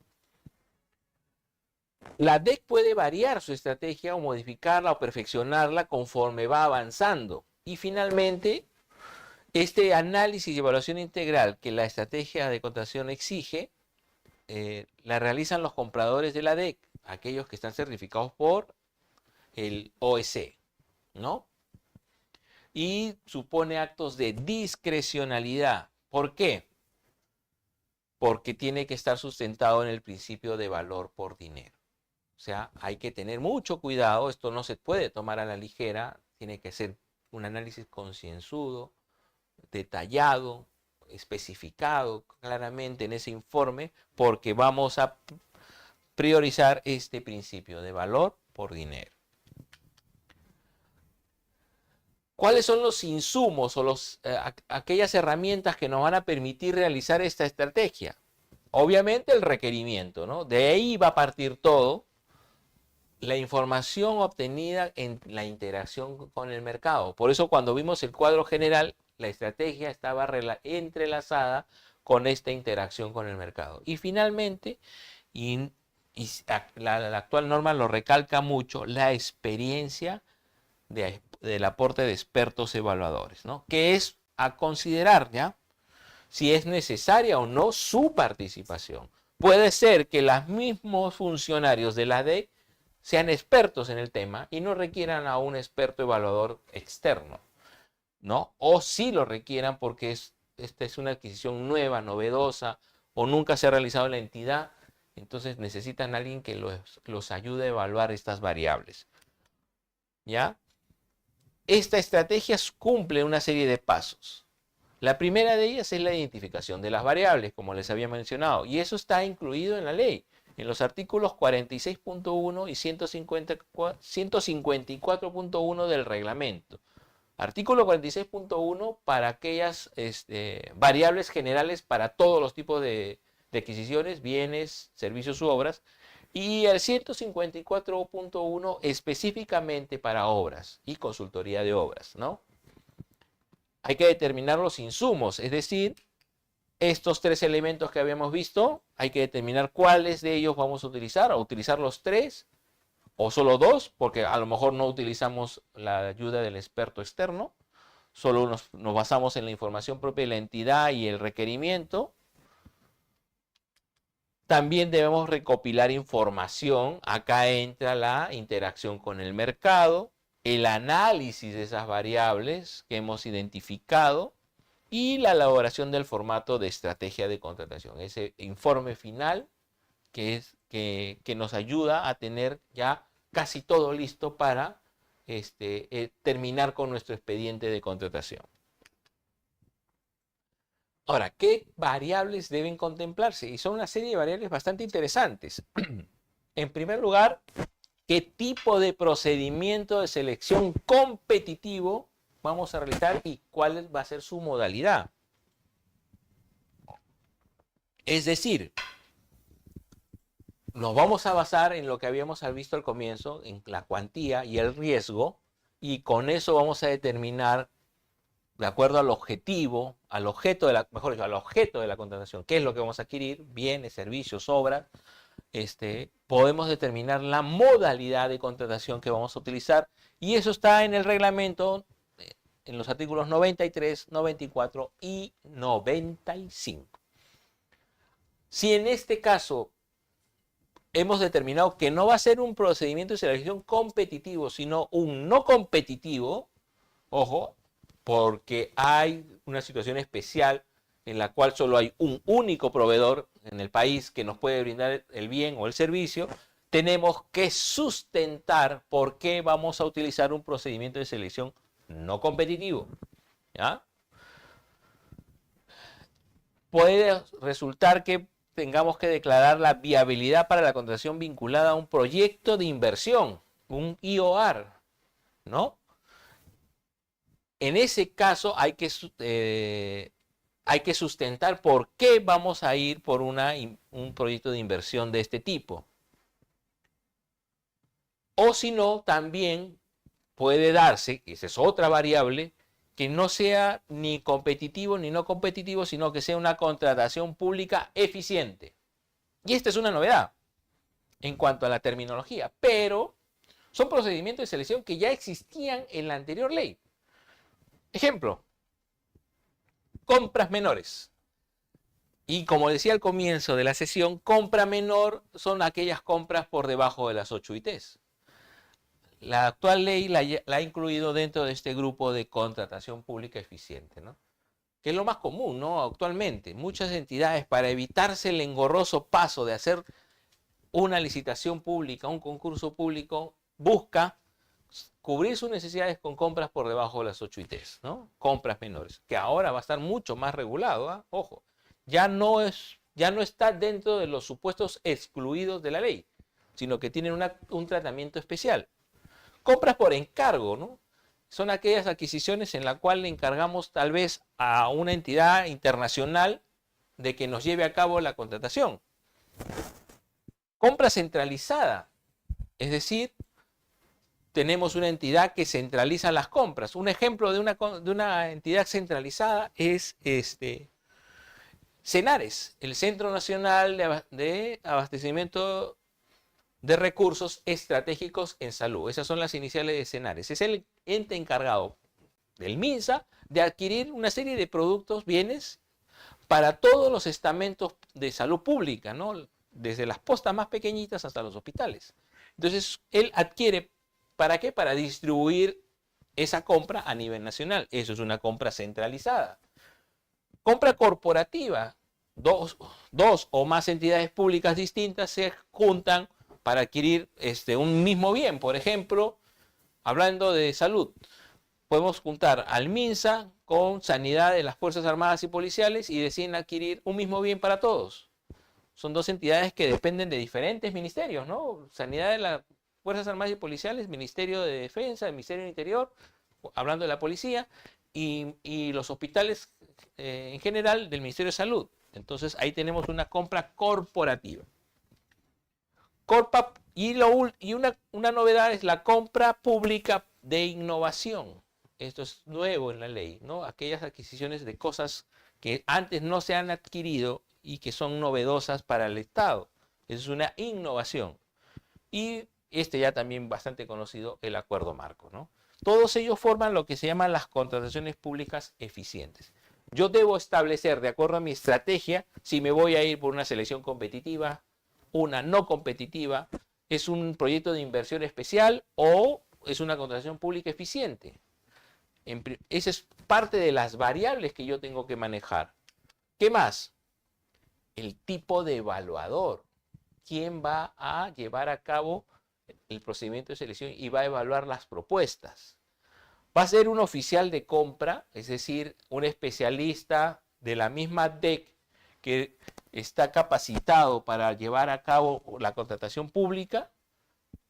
La DEC puede variar su estrategia o modificarla o perfeccionarla conforme va avanzando. Y finalmente, este análisis y evaluación integral que la estrategia de contratación exige, la realizan los compradores de la DEC, aquellos que están certificados por el OEC, ¿no? Y supone actos de discrecionalidad. ¿Por qué? Porque tiene que estar sustentado en el principio de valor por dinero. O sea, hay que tener mucho cuidado, esto no se puede tomar a la ligera, tiene que ser un análisis concienzudo, detallado, especificado claramente en ese informe, porque vamos a priorizar este principio de valor por dinero. ¿Cuáles son los insumos o aquellas herramientas que nos van a permitir realizar esta estrategia? Obviamente el requerimiento, ¿no? De ahí va a partir todo. La información obtenida en la interacción con el mercado. Por eso cuando vimos el cuadro general, la estrategia estaba entrelazada con esta interacción con el mercado. Y finalmente, la actual norma lo recalca mucho, la experiencia del aporte de expertos evaluadores, ¿no? Que es a considerar, ¿ya? Si es necesaria o no su participación. Puede ser que los mismos funcionarios de la DEC sean expertos en el tema y no requieran a un experto evaluador externo, ¿no? O sí lo requieran porque esta es una adquisición nueva, novedosa, o nunca se ha realizado en la entidad, entonces necesitan a alguien que los ayude a evaluar estas variables, ¿ya? Esta estrategia cumple una serie de pasos. La primera de ellas es la identificación de las variables, como les había mencionado, y eso está incluido en la ley, en los artículos 46.1 y 154.1 del reglamento. Artículo 46.1 para aquellas variables generales para todos los tipos de adquisiciones, bienes, servicios u obras, y el 154.1 específicamente para obras y consultoría de obras, ¿no? Hay que determinar los insumos, es decir, estos tres elementos que habíamos visto, hay que determinar cuáles de ellos vamos a utilizar, o utilizar los tres, o solo dos, porque a lo mejor no utilizamos la ayuda del experto externo, solo nos basamos en la información propia de la entidad y el requerimiento. También debemos recopilar información. Acá entra la interacción con el mercado, el análisis de esas variables que hemos identificado y la elaboración del formato de estrategia de contratación. Ese informe final que nos ayuda a tener ya casi todo listo para terminar con nuestro expediente de contratación. Ahora, ¿qué variables deben contemplarse? Y son una serie de variables bastante interesantes. En primer lugar, ¿qué tipo de procedimiento de selección competitivo vamos a realizar y cuál va a ser su modalidad? Es decir, nos vamos a basar en lo que habíamos visto al comienzo, en la cuantía y el riesgo, y con eso vamos a determinar, de acuerdo al objetivo, al objeto de la contratación, qué es lo que vamos a adquirir, bienes, servicios, obras, podemos determinar la modalidad de contratación que vamos a utilizar, y eso está en el reglamento, en los artículos 93, 94 y 95. Si en este caso hemos determinado que no va a ser un procedimiento de selección competitivo, sino un no competitivo, ojo, porque hay una situación especial en la cual solo hay un único proveedor en el país que nos puede brindar el bien o el servicio, tenemos que sustentar por qué vamos a utilizar un procedimiento de selección no competitivo. ¿Ya? Puede resultar que tengamos que declarar la viabilidad para la contratación vinculada a un proyecto de inversión, un IOR, ¿no? En ese caso hay que sustentar por qué vamos a ir por un proyecto de inversión de este tipo. O si no, también puede darse, esa es otra variable, que no sea ni competitivo ni no competitivo, sino que sea una contratación pública eficiente. Y esta es una novedad en cuanto a la terminología, pero son procedimientos de selección que ya existían en la anterior ley. Ejemplo, compras menores. Y como decía al comienzo de la sesión, compra menor son aquellas compras por debajo de las 8 UITs. La actual ley la ha incluido dentro de este grupo de contratación pública eficiente, ¿no? Que es lo más común, ¿no? Actualmente, muchas entidades, para evitarse el engorroso paso de hacer una licitación pública, un concurso público, busca cubrir sus necesidades con compras por debajo de las 8 UITs, ¿no? Compras menores, que ahora va a estar mucho más regulado, ¿eh? Ojo, ya no está dentro de los supuestos excluidos de la ley, sino que tienen un tratamiento especial. Compras por encargo, ¿no? Son aquellas adquisiciones en las cuales le encargamos tal vez a una entidad internacional de que nos lleve a cabo la contratación. Compra centralizada, es decir, tenemos una entidad que centraliza las compras. Un ejemplo de una entidad centralizada es Cenares, el Centro Nacional de Abastecimiento de Recursos Estratégicos en Salud. Esas son las iniciales de Cenares. Es el ente encargado del MINSA de adquirir una serie de productos, bienes, para todos los estamentos de salud pública, ¿no? Desde las postas más pequeñitas hasta los hospitales. Entonces, él adquiere, ¿para qué? Para distribuir esa compra a nivel nacional. Eso es una compra centralizada. Compra corporativa. Dos o más entidades públicas distintas se juntan para adquirir un mismo bien. Por ejemplo, hablando de salud, podemos juntar al MINSA con Sanidad de las Fuerzas Armadas y Policiales y deciden adquirir un mismo bien para todos. Son dos entidades que dependen de diferentes ministerios, ¿no? Sanidad de las Fuerzas Armadas y Policiales, Ministerio de Defensa, Ministerio del Interior, hablando de la policía, y los hospitales en general del Ministerio de Salud. Entonces ahí tenemos una compra corporativa. Y una novedad es la compra pública de innovación. Esto es nuevo en la ley, ¿no? Aquellas adquisiciones de cosas que antes no se han adquirido y que son novedosas para el Estado. Es una innovación. Y ya también bastante conocido, el acuerdo marco, ¿no? Todos ellos forman lo que se llaman las contrataciones públicas eficientes. Yo debo establecer, de acuerdo a mi estrategia, si me voy a ir por una selección competitiva, una no competitiva, es un proyecto de inversión especial o es una contratación pública eficiente. Esa es parte de las variables que yo tengo que manejar. ¿Qué más? El tipo de evaluador. ¿Quién va a llevar a cabo el procedimiento de selección y va a evaluar las propuestas? Va a ser un oficial de compra, es decir, un especialista de la misma DEC que está capacitado para llevar a cabo la contratación pública.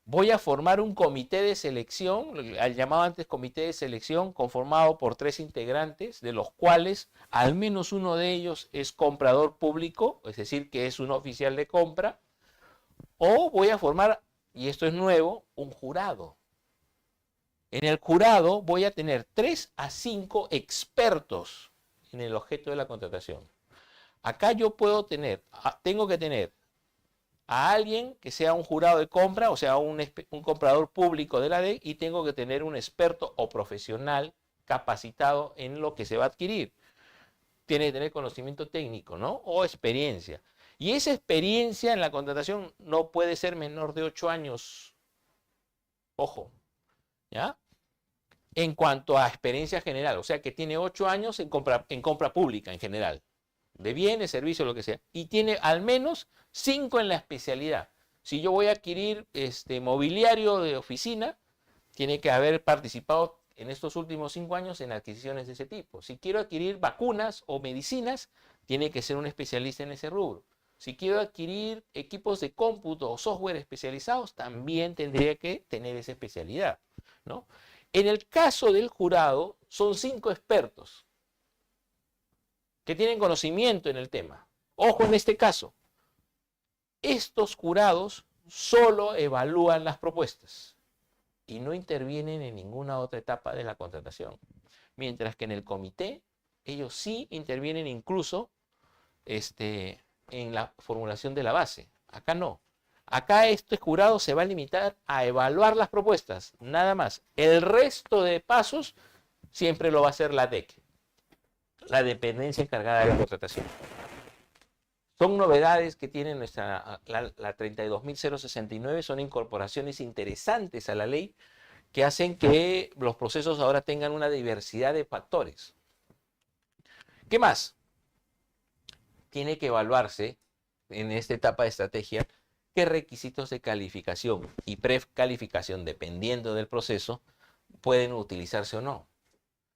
Voy a formar un comité de selección, el llamado antes comité de selección, conformado por 3 integrantes, de los cuales al menos uno de ellos es comprador público, es decir, que es un oficial de compra. O voy a formar, y esto es nuevo, un jurado. En el jurado voy a tener 3 a 5 expertos en el objeto de la contratación. Acá yo tengo que tener a alguien que sea un jurado de compra, o sea, un comprador público de la DEC, y tengo que tener un experto o profesional capacitado en lo que se va a adquirir. Tiene que tener conocimiento técnico, ¿no? O experiencia. Y esa experiencia en la contratación no puede ser menor de 8 años. Ojo, ¿ya? En cuanto a experiencia general, o sea que tiene 8 años en compra pública en general, de bienes, servicios, lo que sea, y tiene al menos 5 en la especialidad. Si yo voy a adquirir mobiliario de oficina, tiene que haber participado en estos últimos 5 años en adquisiciones de ese tipo. Si quiero adquirir vacunas o medicinas, tiene que ser un especialista en ese rubro. Si quiero adquirir equipos de cómputo o software especializados, también tendría que tener esa especialidad, ¿no? En el caso del jurado, son 5 expertos que tienen conocimiento en el tema. Ojo en este caso, estos jurados solo evalúan las propuestas y no intervienen en ninguna otra etapa de la contratación. Mientras que en el comité, ellos sí intervienen incluso en la formulación de la base. Acá no. Acá este jurado se va a limitar a evaluar las propuestas, nada más. El resto de pasos siempre lo va a hacer la DEC, la dependencia encargada de la contratación. Son novedades que tiene la 32.069, son incorporaciones interesantes a la ley que hacen que los procesos ahora tengan una diversidad de factores. ¿Qué más? Tiene que evaluarse en esta etapa de estrategia qué requisitos de calificación y precalificación, dependiendo del proceso, pueden utilizarse o no.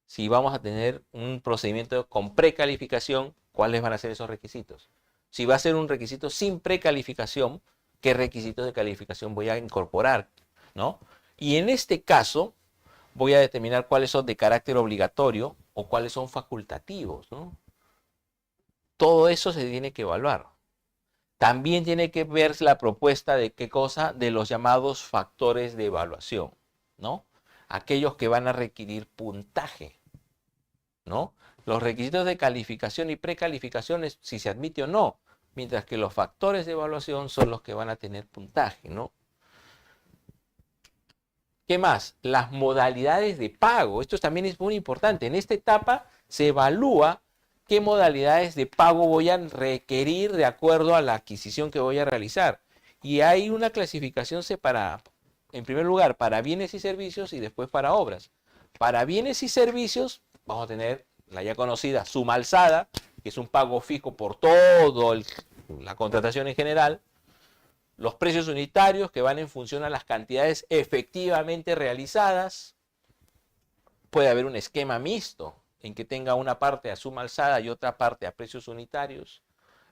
Si vamos a tener un procedimiento con precalificación, ¿cuáles van a ser esos requisitos? Si va a ser un requisito sin precalificación, ¿qué requisitos de calificación voy a incorporar, ¿no? Y en este caso, voy a determinar cuáles son de carácter obligatorio o cuáles son facultativos, ¿no? Todo eso se tiene que evaluar. También tiene que verse la propuesta de qué cosa, de los llamados factores de evaluación, ¿no? Aquellos que van a requerir puntaje, ¿no? Los requisitos de calificación y precalificación es si se admite o no, mientras que los factores de evaluación son los que van a tener puntaje, ¿no? ¿Qué más? Las modalidades de pago. Esto también es muy importante. En esta etapa se evalúa qué modalidades de pago voy a requerir de acuerdo a la adquisición que voy a realizar. Y hay una clasificación separada, en primer lugar, para bienes y servicios y después para obras. Para bienes y servicios vamos a tener la ya conocida suma alzada, que es un pago fijo por toda la contratación en general. Los precios unitarios, que van en función a las cantidades efectivamente realizadas. Puede haber un esquema mixto, en que tenga una parte a suma alzada y otra parte a precios unitarios.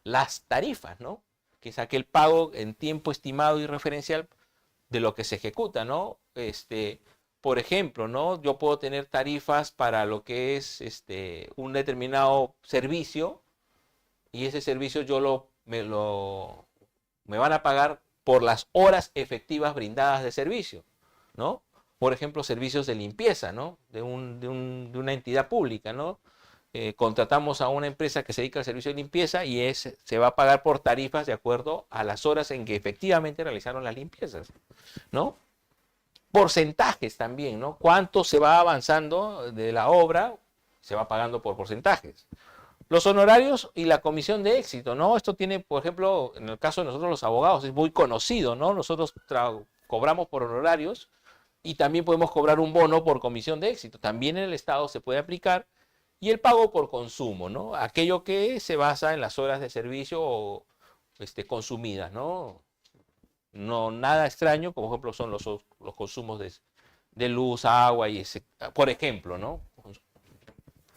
Las tarifas, ¿no? Que es aquel pago en tiempo estimado y referencial de lo que se ejecuta, ¿no? Por ejemplo, ¿no? Yo puedo tener tarifas para lo que es un determinado servicio y ese servicio me van a pagar por las horas efectivas brindadas de servicio, ¿no? Por ejemplo, servicios de limpieza, ¿no? De una entidad pública, ¿no? Contratamos a una empresa que se dedica al servicio de limpieza y se va a pagar por tarifas de acuerdo a las horas en que efectivamente realizaron las limpiezas, ¿no? porcentajes también, ¿no? Cuánto se va avanzando de la obra, se va pagando por porcentajes. Los honorarios y la comisión de éxito, ¿no? Esto tiene, por ejemplo, en el caso de nosotros los abogados, es muy conocido, ¿no? Nosotros cobramos por honorarios y también podemos cobrar un bono por comisión de éxito. También en el Estado se puede aplicar. Y el pago por consumo, ¿no? Aquello que se basa en las horas de servicio consumidas, ¿no? No nada extraño, como por ejemplo son los consumos de luz, agua y por ejemplo, ¿no?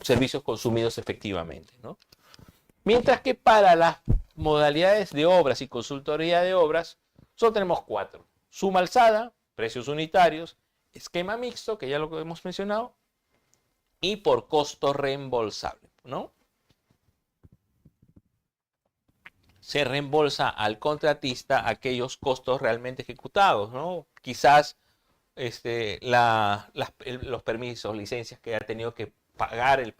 Servicios consumidos efectivamente, ¿no? Mientras que para las modalidades de obras y consultoría de obras, solo tenemos 4. Suma alzada, precios unitarios, esquema mixto, que ya lo hemos mencionado, y por costo reembolsable, ¿no? Se reembolsa al contratista aquellos costos realmente ejecutados, ¿no? Quizás los permisos, licencias que ha tenido que pagar el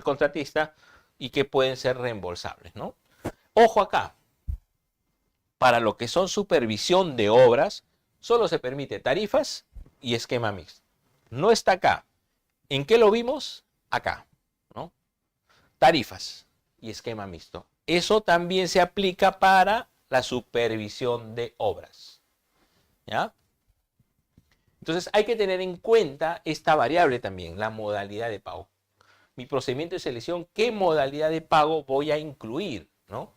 contratista y que pueden ser reembolsables, ¿no? Ojo acá, para lo que son supervisión de obras, solo se permite tarifas y esquema mixto. No está acá. ¿En qué lo vimos? Acá, ¿no? Tarifas y esquema mixto. Eso también se aplica para la supervisión de obras, ¿ya? Entonces hay que tener en cuenta esta variable también, la modalidad de pago. Mi procedimiento de selección, ¿qué modalidad de pago voy a incluir, ¿no?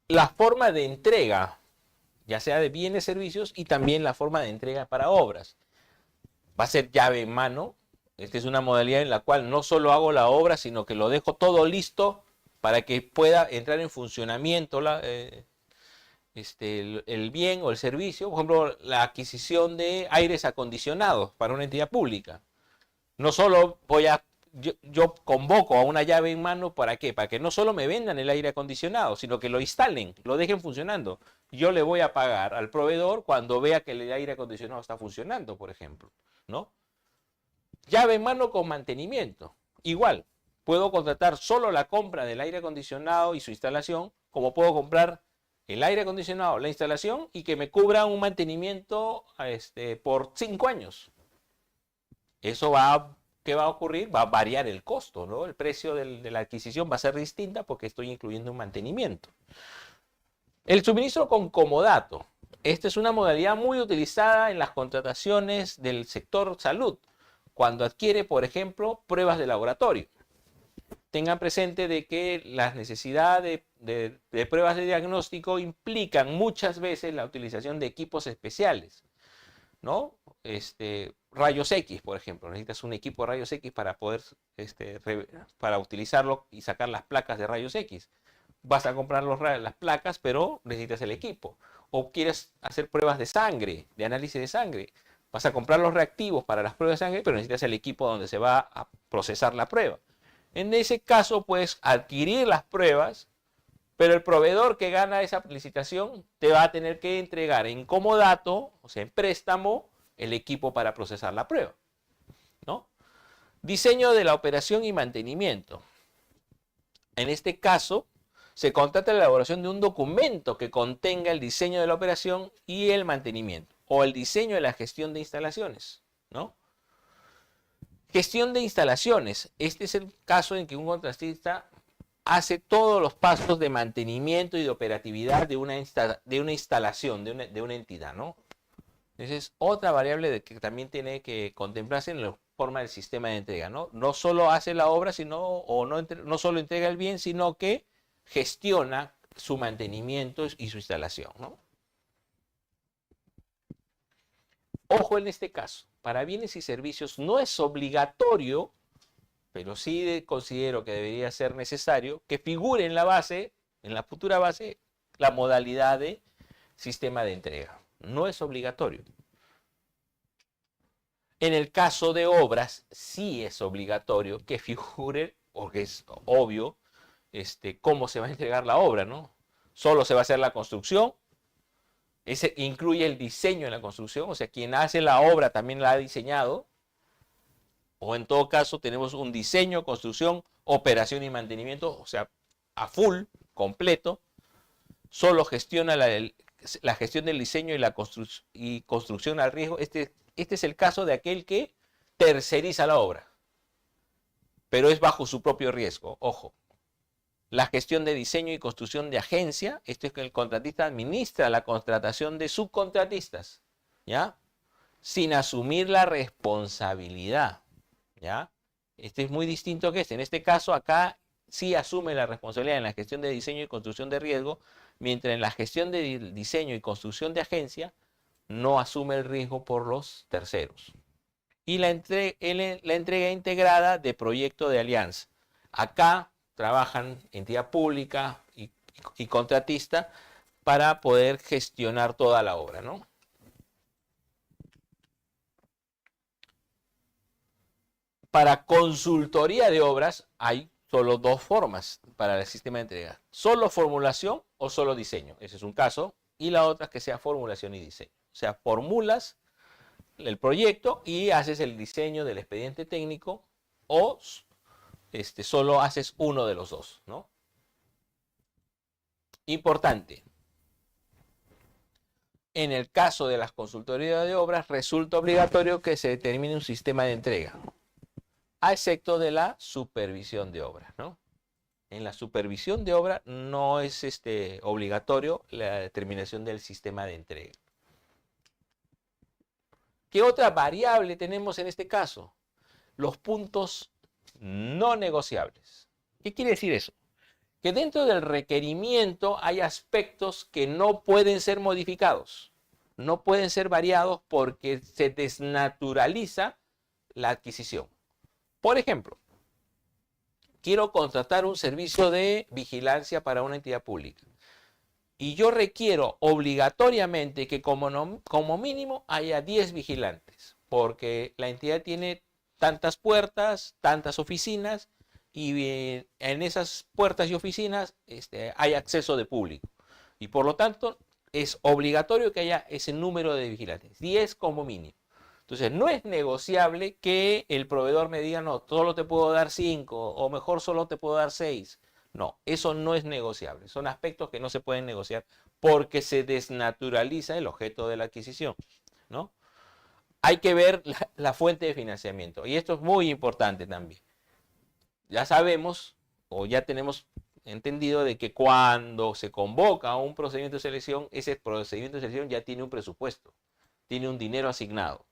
La forma de entrega, ya sea de bienes, servicios, y también la forma de entrega para obras. Va a ser llave en mano. Esta es una modalidad en la cual no solo hago la obra, sino que lo dejo todo listo para que pueda entrar en funcionamiento el bien o el servicio. Por ejemplo, la adquisición de aires acondicionados para una entidad pública. No solo yo convoco a una llave en mano, ¿para qué? Para que no solo me vendan el aire acondicionado, sino que lo instalen, lo dejen funcionando. Yo le voy a pagar al proveedor cuando vea que el aire acondicionado está funcionando, por ejemplo, ¿no? Llave en mano con mantenimiento. Igual, puedo contratar solo la compra del aire acondicionado y su instalación, como puedo comprar el aire acondicionado, la instalación y que me cubra un mantenimiento por 5 años. Eso ¿qué va a ocurrir? Va a variar el costo, ¿no? El precio de la adquisición va a ser distinta porque estoy incluyendo un mantenimiento. El suministro con comodato. Esta es una modalidad muy utilizada en las contrataciones del sector salud, cuando adquiere, por ejemplo, pruebas de laboratorio. Tengan presente de que las necesidades de pruebas de diagnóstico implican muchas veces la utilización de equipos especiales, ¿no? Rayos X, por ejemplo. Necesitas un equipo de rayos X para poder para utilizarlo y sacar las placas de rayos X. Vas a comprar las placas, pero necesitas el equipo. O quieres hacer pruebas de sangre, de análisis de sangre. Vas a comprar los reactivos para las pruebas de sangre, pero necesitas el equipo donde se va a procesar la prueba. En ese caso, puedes adquirir las pruebas, pero el proveedor que gana esa licitación te va a tener que entregar en comodato, o sea, en préstamo, el equipo para procesar la prueba, ¿no? Diseño de la operación y mantenimiento. En este caso, se contrata la elaboración de un documento que contenga el diseño de la operación y el mantenimiento, o el diseño de la gestión de instalaciones, ¿no? Gestión de instalaciones. Este es el caso en que un contratista hace todos los pasos de mantenimiento y de operatividad de una instalación, de una entidad, ¿no? Esa es otra variable que también tiene que contemplarse en la forma del sistema de entrega, ¿no? No solo hace la obra, no solo entrega el bien, sino que gestiona su mantenimiento y su instalación, ¿no? Ojo en este caso, para bienes y servicios no es obligatorio, pero sí considero que debería ser necesario que figure en la base, en la futura base, la modalidad de sistema de entrega. No es obligatorio. En el caso de obras, sí es obligatorio que figure, porque es obvio, cómo se va a entregar la obra, ¿no? Solo se va a hacer la construcción. Ese incluye el diseño en la construcción, o sea, quien hace la obra también la ha diseñado. O en todo caso tenemos un diseño, construcción, operación y mantenimiento, o sea, a full, completo. Solo gestiona la gestión del diseño y la construcción al riesgo. Este es el caso de aquel que terceriza la obra, pero es bajo su propio riesgo. Ojo. La gestión de diseño y construcción de agencia, esto es que el contratista administra la contratación de subcontratistas, ¿ya? Sin asumir la responsabilidad, ¿ya? Este es muy distinto que este. En este caso, acá sí asume la responsabilidad en la gestión de diseño y construcción de riesgo, mientras en la gestión de diseño y construcción de agencia no asume el riesgo por los terceros. Y la entrega integrada de proyecto de alianza. Acá trabajan entidad pública y contratista para poder gestionar toda la obra, ¿no? Para consultoría de obras hay solo dos formas para el sistema de entrega. Solo formulación o solo diseño. Ese es un caso. Y la otra es que sea formulación y diseño. O sea, formulas el proyecto y haces el diseño del expediente técnico o solo haces uno de los dos, ¿no? Importante. En el caso de las consultorías de obras, resulta obligatorio que se determine un sistema de entrega, a excepto de la supervisión de obras, ¿no? En la supervisión de obra no es obligatorio la determinación del sistema de entrega. ¿Qué otra variable tenemos en este caso? Los puntos no negociables. ¿Qué quiere decir eso? Que dentro del requerimiento hay aspectos que no pueden ser modificados, no pueden ser variados porque se desnaturaliza la adquisición. Por ejemplo, quiero contratar un servicio de vigilancia para una entidad pública y yo requiero obligatoriamente que como mínimo haya 10 vigilantes, porque la entidad tiene tantas puertas, tantas oficinas, y en esas puertas y oficinas hay acceso de público. Y por lo tanto es obligatorio que haya ese número de vigilantes, 10 como mínimo. Entonces no es negociable que el proveedor me diga, no, solo te puedo dar 5 o mejor solo te puedo dar 6. No, eso no es negociable. Son aspectos que no se pueden negociar porque se desnaturaliza el objeto de la adquisición, ¿no? Hay que ver la fuente de financiamiento. Y esto es muy importante también. Ya sabemos o ya tenemos entendido de que cuando se convoca a un procedimiento de selección, ese procedimiento de selección ya tiene un presupuesto, tiene un dinero asignado.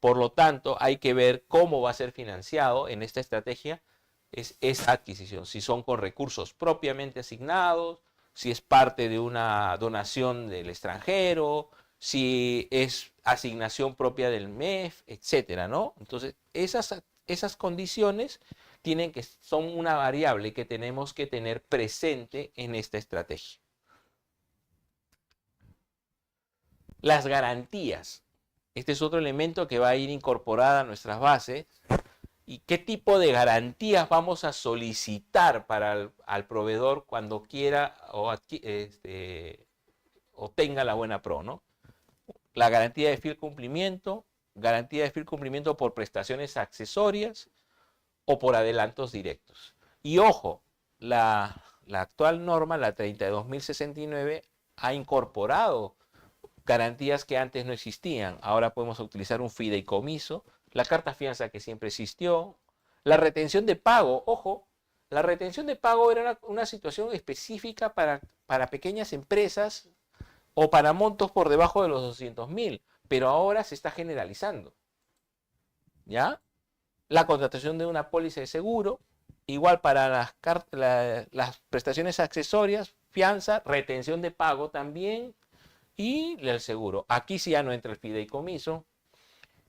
Por lo tanto, hay que ver cómo va a ser financiado en esta estrategia esa adquisición. Si son con recursos propiamente asignados, si es parte de una donación del extranjero, si es asignación propia del MEF, etcétera, ¿no? Entonces, esas condiciones son una variable que tenemos que tener presente en esta estrategia. Las garantías. Este es otro elemento que va a ir incorporada a nuestras bases. ¿Y qué tipo de garantías vamos a solicitar para al proveedor cuando quiera o tenga la buena pro, ¿no? La garantía de fiel cumplimiento, garantía de fiel cumplimiento por prestaciones accesorias o por adelantos directos. Y ojo, la actual norma, la 32.069, ha incorporado garantías que antes no existían. Ahora podemos utilizar un fideicomiso, la carta fianza que siempre existió, la retención de pago. Ojo, la retención de pago era una situación específica para pequeñas empresas o para montos por debajo de los 200.000, pero ahora se está generalizando. ¿Ya? La contratación de una póliza de seguro, igual para las prestaciones accesorias, fianza, retención de pago también, y el seguro. Aquí sí ya no entra el fideicomiso.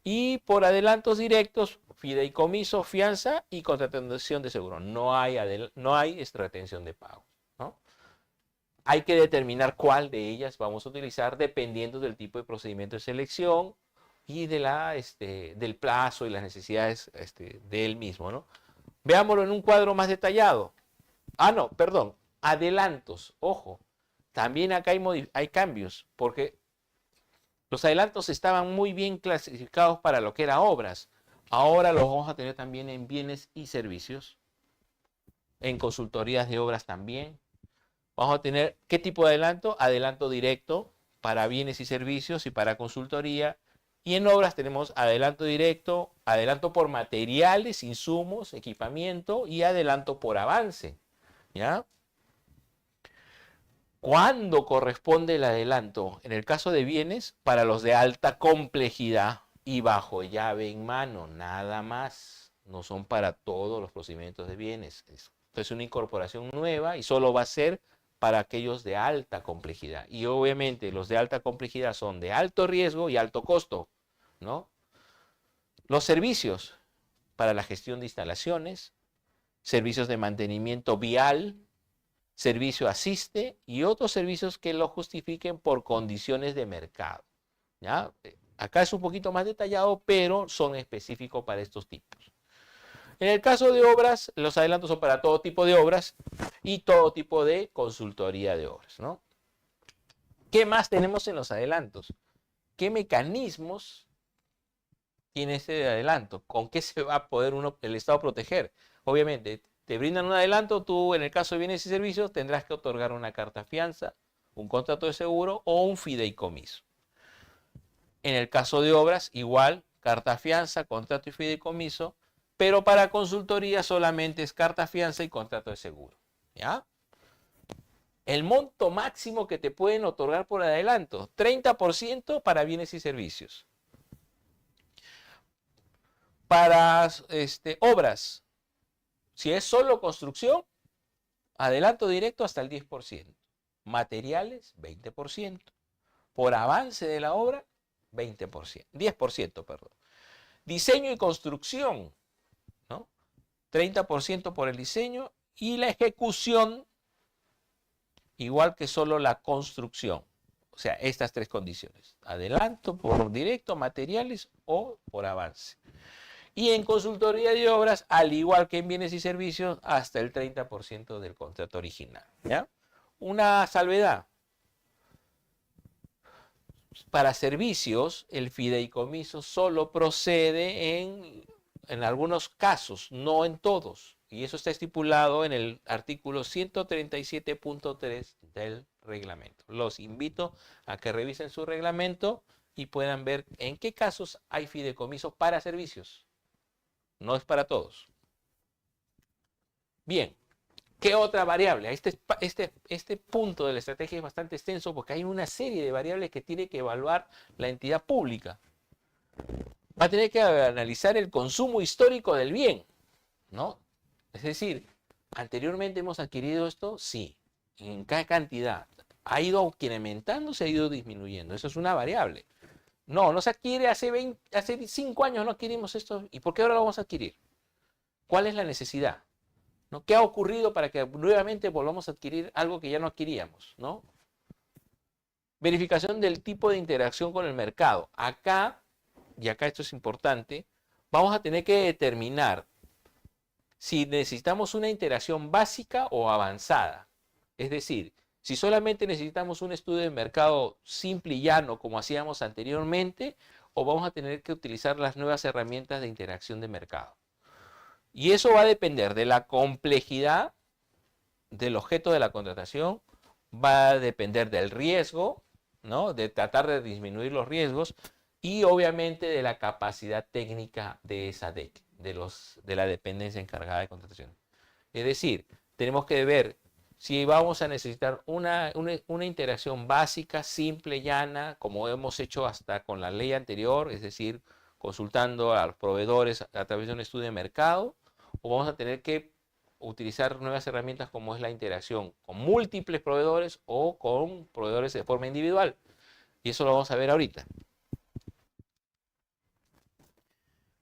Y por adelantos directos, fideicomiso, fianza y contratación de seguro. No hay retención de pago, ¿no? Hay que determinar cuál de ellas vamos a utilizar dependiendo del tipo de procedimiento de selección y del plazo y las necesidades del mismo, ¿no? Veámoslo en un cuadro más detallado. No, perdón. Adelantos. Ojo. También acá hay cambios, porque los adelantos estaban muy bien clasificados para lo que era obras. Ahora los vamos a tener también en bienes y servicios, en consultorías de obras también. Vamos a tener, ¿qué tipo de adelanto? Adelanto directo, para bienes y servicios y para consultoría. Y en obras tenemos adelanto directo, adelanto por materiales, insumos, equipamiento y adelanto por avance. ¿Ya? ¿Cuándo corresponde el adelanto? En el caso de bienes, para los de alta complejidad y bajo llave en mano, nada más. No son para todos los procedimientos de bienes. Esto es una incorporación nueva y solo va a ser para aquellos de alta complejidad. Y obviamente los de alta complejidad son de alto riesgo y alto costo, ¿no? Los servicios para la gestión de instalaciones, servicios de mantenimiento vial, servicio asiste y otros servicios que lo justifiquen por condiciones de mercado. ¿Ya? Acá es un poquito más detallado, pero son específicos para estos tipos. En el caso de obras, los adelantos son para todo tipo de obras y todo tipo de consultoría de obras, ¿no? ¿Qué más tenemos en los adelantos? ¿Qué mecanismos tiene ese adelanto? ¿Con qué se va a poder el Estado proteger? Obviamente, te brindan un adelanto, tú en el caso de bienes y servicios tendrás que otorgar una carta fianza, un contrato de seguro o un fideicomiso. En el caso de obras, igual, carta fianza, contrato y fideicomiso, pero para consultoría solamente es carta fianza y contrato de seguro. ¿Ya? El monto máximo que te pueden otorgar por adelanto, 30% para bienes y servicios. Para obras, si es solo construcción, adelanto directo hasta el 10%. Materiales, 20%. Por avance de la obra, 20%. 10%, perdón. Diseño y construcción, ¿no? 30% por el diseño y la ejecución, igual que solo la construcción. O sea, estas tres condiciones. Adelanto por directo, materiales o por avance. Y en consultoría de obras, al igual que en bienes y servicios, hasta el 30% del contrato original. ¿Ya? Una salvedad. Para servicios, el fideicomiso solo procede en algunos casos, no en todos. Y eso está estipulado en el artículo 137.3 del reglamento. Los invito a que revisen su reglamento y puedan ver en qué casos hay fideicomiso para servicios. No es para todos. Bien, ¿qué otra variable? Este punto de la estrategia es bastante extenso porque hay una serie de variables que tiene que evaluar la entidad pública. Va a tener que analizar el consumo histórico del bien, ¿no? Es decir, anteriormente hemos adquirido esto, sí. ¿En qué cantidad? ¿Ha ido incrementando, se ha ido disminuyendo? Eso es una variable. No se adquiere hace 5 años no adquirimos esto. ¿Y por qué ahora lo vamos a adquirir? ¿Cuál es la necesidad? ¿No? ¿Qué ha ocurrido para que nuevamente volvamos a adquirir algo que ya no adquiríamos? ¿No? Verificación del tipo de interacción con el mercado. Acá, y acá esto es importante, vamos a tener que determinar si necesitamos una interacción básica o avanzada. Es decir, si solamente necesitamos un estudio de mercado simple y llano como hacíamos anteriormente, o vamos a tener que utilizar las nuevas herramientas de interacción de mercado. Y eso va a depender de la complejidad del objeto de la contratación, va a depender del riesgo, ¿no? De tratar de disminuir los riesgos y obviamente de la capacidad técnica de esa DEC, de la dependencia encargada de contratación. Es decir, tenemos que ver si vamos a necesitar una interacción básica, simple, llana, como hemos hecho hasta con la ley anterior, es decir, consultando a los proveedores a través de un estudio de mercado, o vamos a tener que utilizar nuevas herramientas como es la interacción con múltiples proveedores o con proveedores de forma individual. Y eso lo vamos a ver ahorita.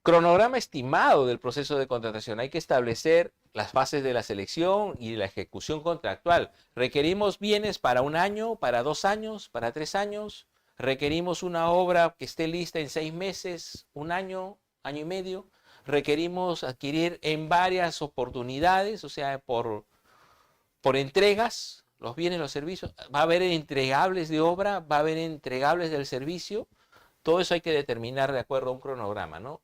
Cronograma estimado del proceso de contratación. Hay que establecer las fases de la selección y la ejecución contractual. Requerimos bienes para 1 año, para 2 años, para 3 años. Requerimos una obra que esté lista en 6 meses, 1 año, año y medio. Requerimos adquirir en varias oportunidades, o sea, por entregas, los bienes, los servicios. Va a haber entregables de obra, va a haber entregables del servicio. Todo eso hay que determinar de acuerdo a un cronograma, ¿no?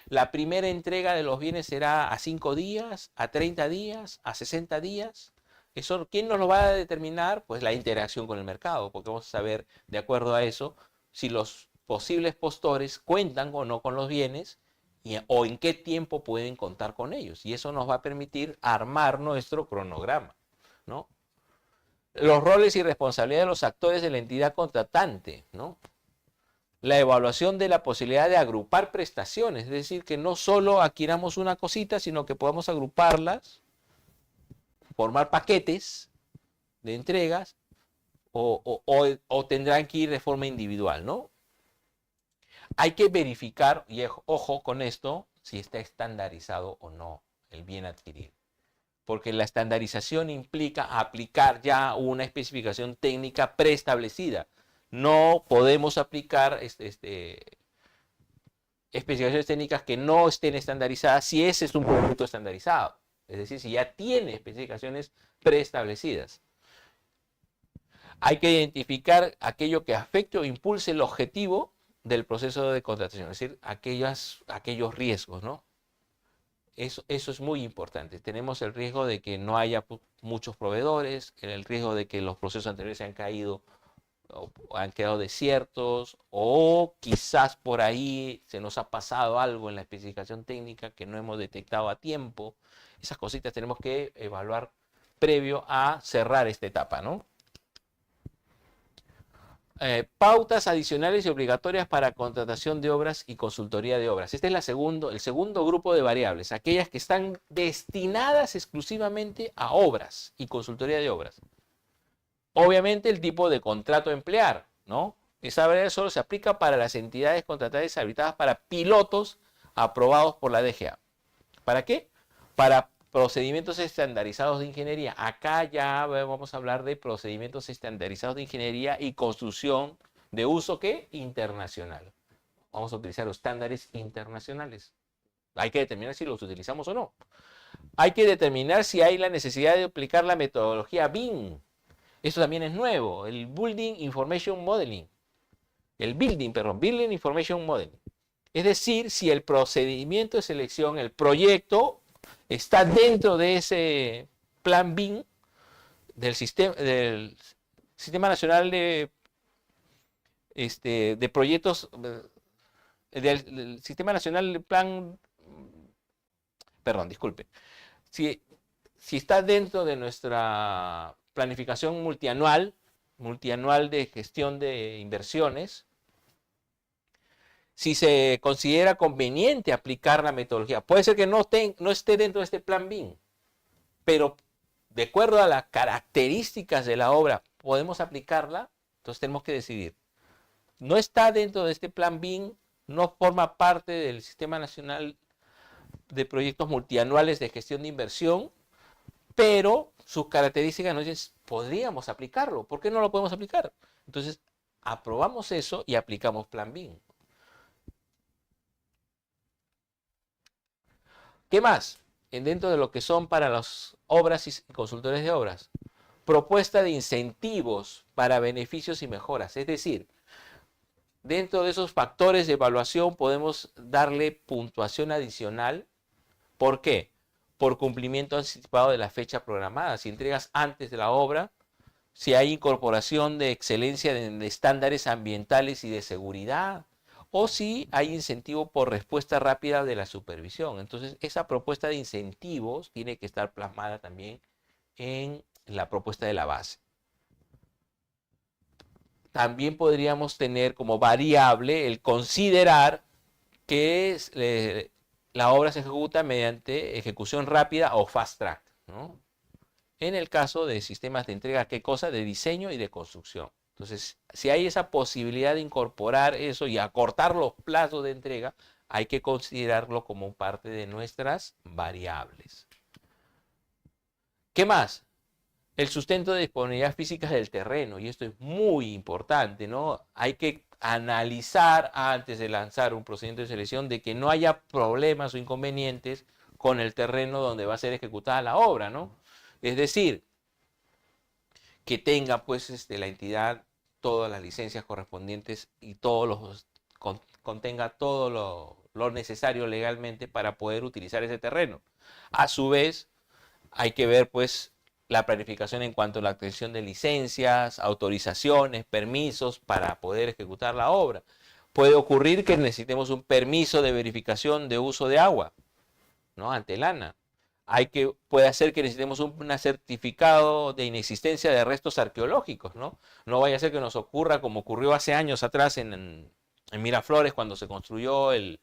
La primera entrega de los bienes será a 5 días, a 30 días, a 60 días. Eso, ¿quién nos lo va a determinar? Pues la interacción con el mercado, porque vamos a saber, de acuerdo a eso, si los posibles postores cuentan o no con los bienes o en qué tiempo pueden contar con ellos. Y eso nos va a permitir armar nuestro cronograma, ¿no? Los roles y responsabilidades de los actores de la entidad contratante, ¿no? La evaluación de la posibilidad de agrupar prestaciones, es decir, que no solo adquiramos una cosita, sino que podamos agruparlas, formar paquetes de entregas o tendrán que ir de forma individual, ¿no? Hay que verificar, y ojo con esto, si está estandarizado o no el bien adquirido. Porque la estandarización implica aplicar ya una especificación técnica preestablecida. No podemos aplicar especificaciones técnicas que no estén estandarizadas si ese es un producto estandarizado. Es decir, si ya tiene especificaciones preestablecidas. Hay que identificar aquello que afecte o impulse el objetivo del proceso de contratación, es decir, aquellos riesgos, ¿no? Eso es muy importante. Tenemos el riesgo de que no haya muchos proveedores, el riesgo de que los procesos anteriores se han caído o han quedado desiertos, o quizás por ahí se nos ha pasado algo en la especificación técnica que no hemos detectado a tiempo. Esas cositas tenemos que evaluar previo a cerrar esta etapa, ¿no? Pautas adicionales y obligatorias para contratación de obras y consultoría de obras. Este es el segundo grupo de variables, aquellas que están destinadas exclusivamente a obras y consultoría de obras. Obviamente el tipo de contrato a emplear, ¿no? Esa variable solo se aplica para las entidades contratadas habilitadas para pilotos aprobados por la DGA. ¿Para qué? Para procedimientos estandarizados de ingeniería. Acá ya vamos a hablar de procedimientos estandarizados de ingeniería y construcción de uso, ¿qué? Internacional. Vamos a utilizar los estándares internacionales. Hay que determinar si los utilizamos o no. Hay que determinar si hay la necesidad de aplicar la metodología BIM. Esto también es nuevo, el Building Information Modeling. Building Information Modeling. Es decir, si el procedimiento de selección, el proyecto, está dentro de ese plan BIM del Sistema Nacional de Proyectos, del Sistema Nacional de Plan, perdón, disculpe. Si está dentro de nuestra planificación multianual de gestión de inversiones, si se considera conveniente aplicar la metodología. Puede ser que no esté dentro de este plan BIM, pero de acuerdo a las características de la obra, ¿podemos aplicarla? Entonces tenemos que decidir. No está dentro de este plan BIM, no forma parte del Sistema Nacional de Proyectos Multianuales de Gestión de Inversión, pero sus características nos dicen, podríamos aplicarlo. ¿Por qué no lo podemos aplicar? Entonces, aprobamos eso y aplicamos plan BIM. ¿Qué más? Dentro de lo que son para las obras y consultores de obras, propuesta de incentivos para beneficios y mejoras. Es decir, dentro de esos factores de evaluación podemos darle puntuación adicional. ¿Por qué? Por cumplimiento anticipado de la fecha programada. Si entregas antes de la obra, si hay incorporación de excelencia de estándares ambientales y de seguridad, o si hay incentivo por respuesta rápida de la supervisión. Entonces, esa propuesta de incentivos tiene que estar plasmada también en la propuesta de la base. También podríamos tener como variable el considerar que la obra se ejecuta mediante ejecución rápida o fast track, ¿no? En el caso de sistemas de entrega, ¿qué cosa? De diseño y de construcción. Entonces, si hay esa posibilidad de incorporar eso y acortar los plazos de entrega, hay que considerarlo como parte de nuestras variables. ¿Qué más? El sustento de disponibilidad física del terreno, y esto es muy importante, ¿no? Hay que analizar antes de lanzar un procedimiento de selección de que no haya problemas o inconvenientes con el terreno donde va a ser ejecutada la obra, ¿no? Es decir, que tenga pues la entidad todas las licencias correspondientes y contenga todo lo necesario legalmente para poder utilizar ese terreno. A su vez, hay que ver pues la planificación en cuanto a la obtención de licencias, autorizaciones, permisos para poder ejecutar la obra. Puede ocurrir que necesitemos un permiso de verificación de uso de agua, ¿no? Ante el ANA. Puede ser que necesitemos un certificado de inexistencia de restos arqueológicos, ¿no? No vaya a ser que nos ocurra como ocurrió hace años atrás en Miraflores cuando se construyó el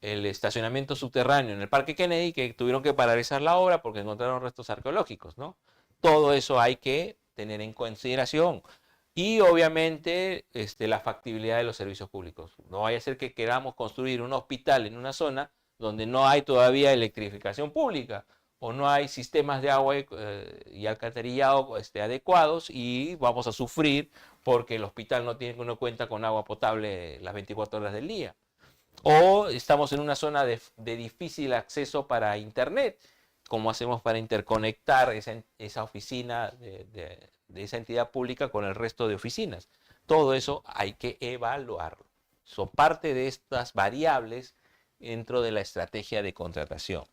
estacionamiento subterráneo en el Parque Kennedy, que tuvieron que paralizar la obra porque encontraron restos arqueológicos, ¿no? Todo eso hay que tener en consideración. Y obviamente la factibilidad de los servicios públicos. No vaya a ser que queramos construir un hospital en una zona donde no hay todavía electrificación pública o no hay sistemas de agua y alcantarillado adecuados y vamos a sufrir porque el hospital no cuenta con agua potable las 24 horas del día. O estamos en una zona de difícil acceso para internet. ¿Cómo hacemos para interconectar esa oficina de esa entidad pública con el resto de oficinas? Todo eso hay que evaluarlo. Son parte de estas variables dentro de la estrategia de contratación.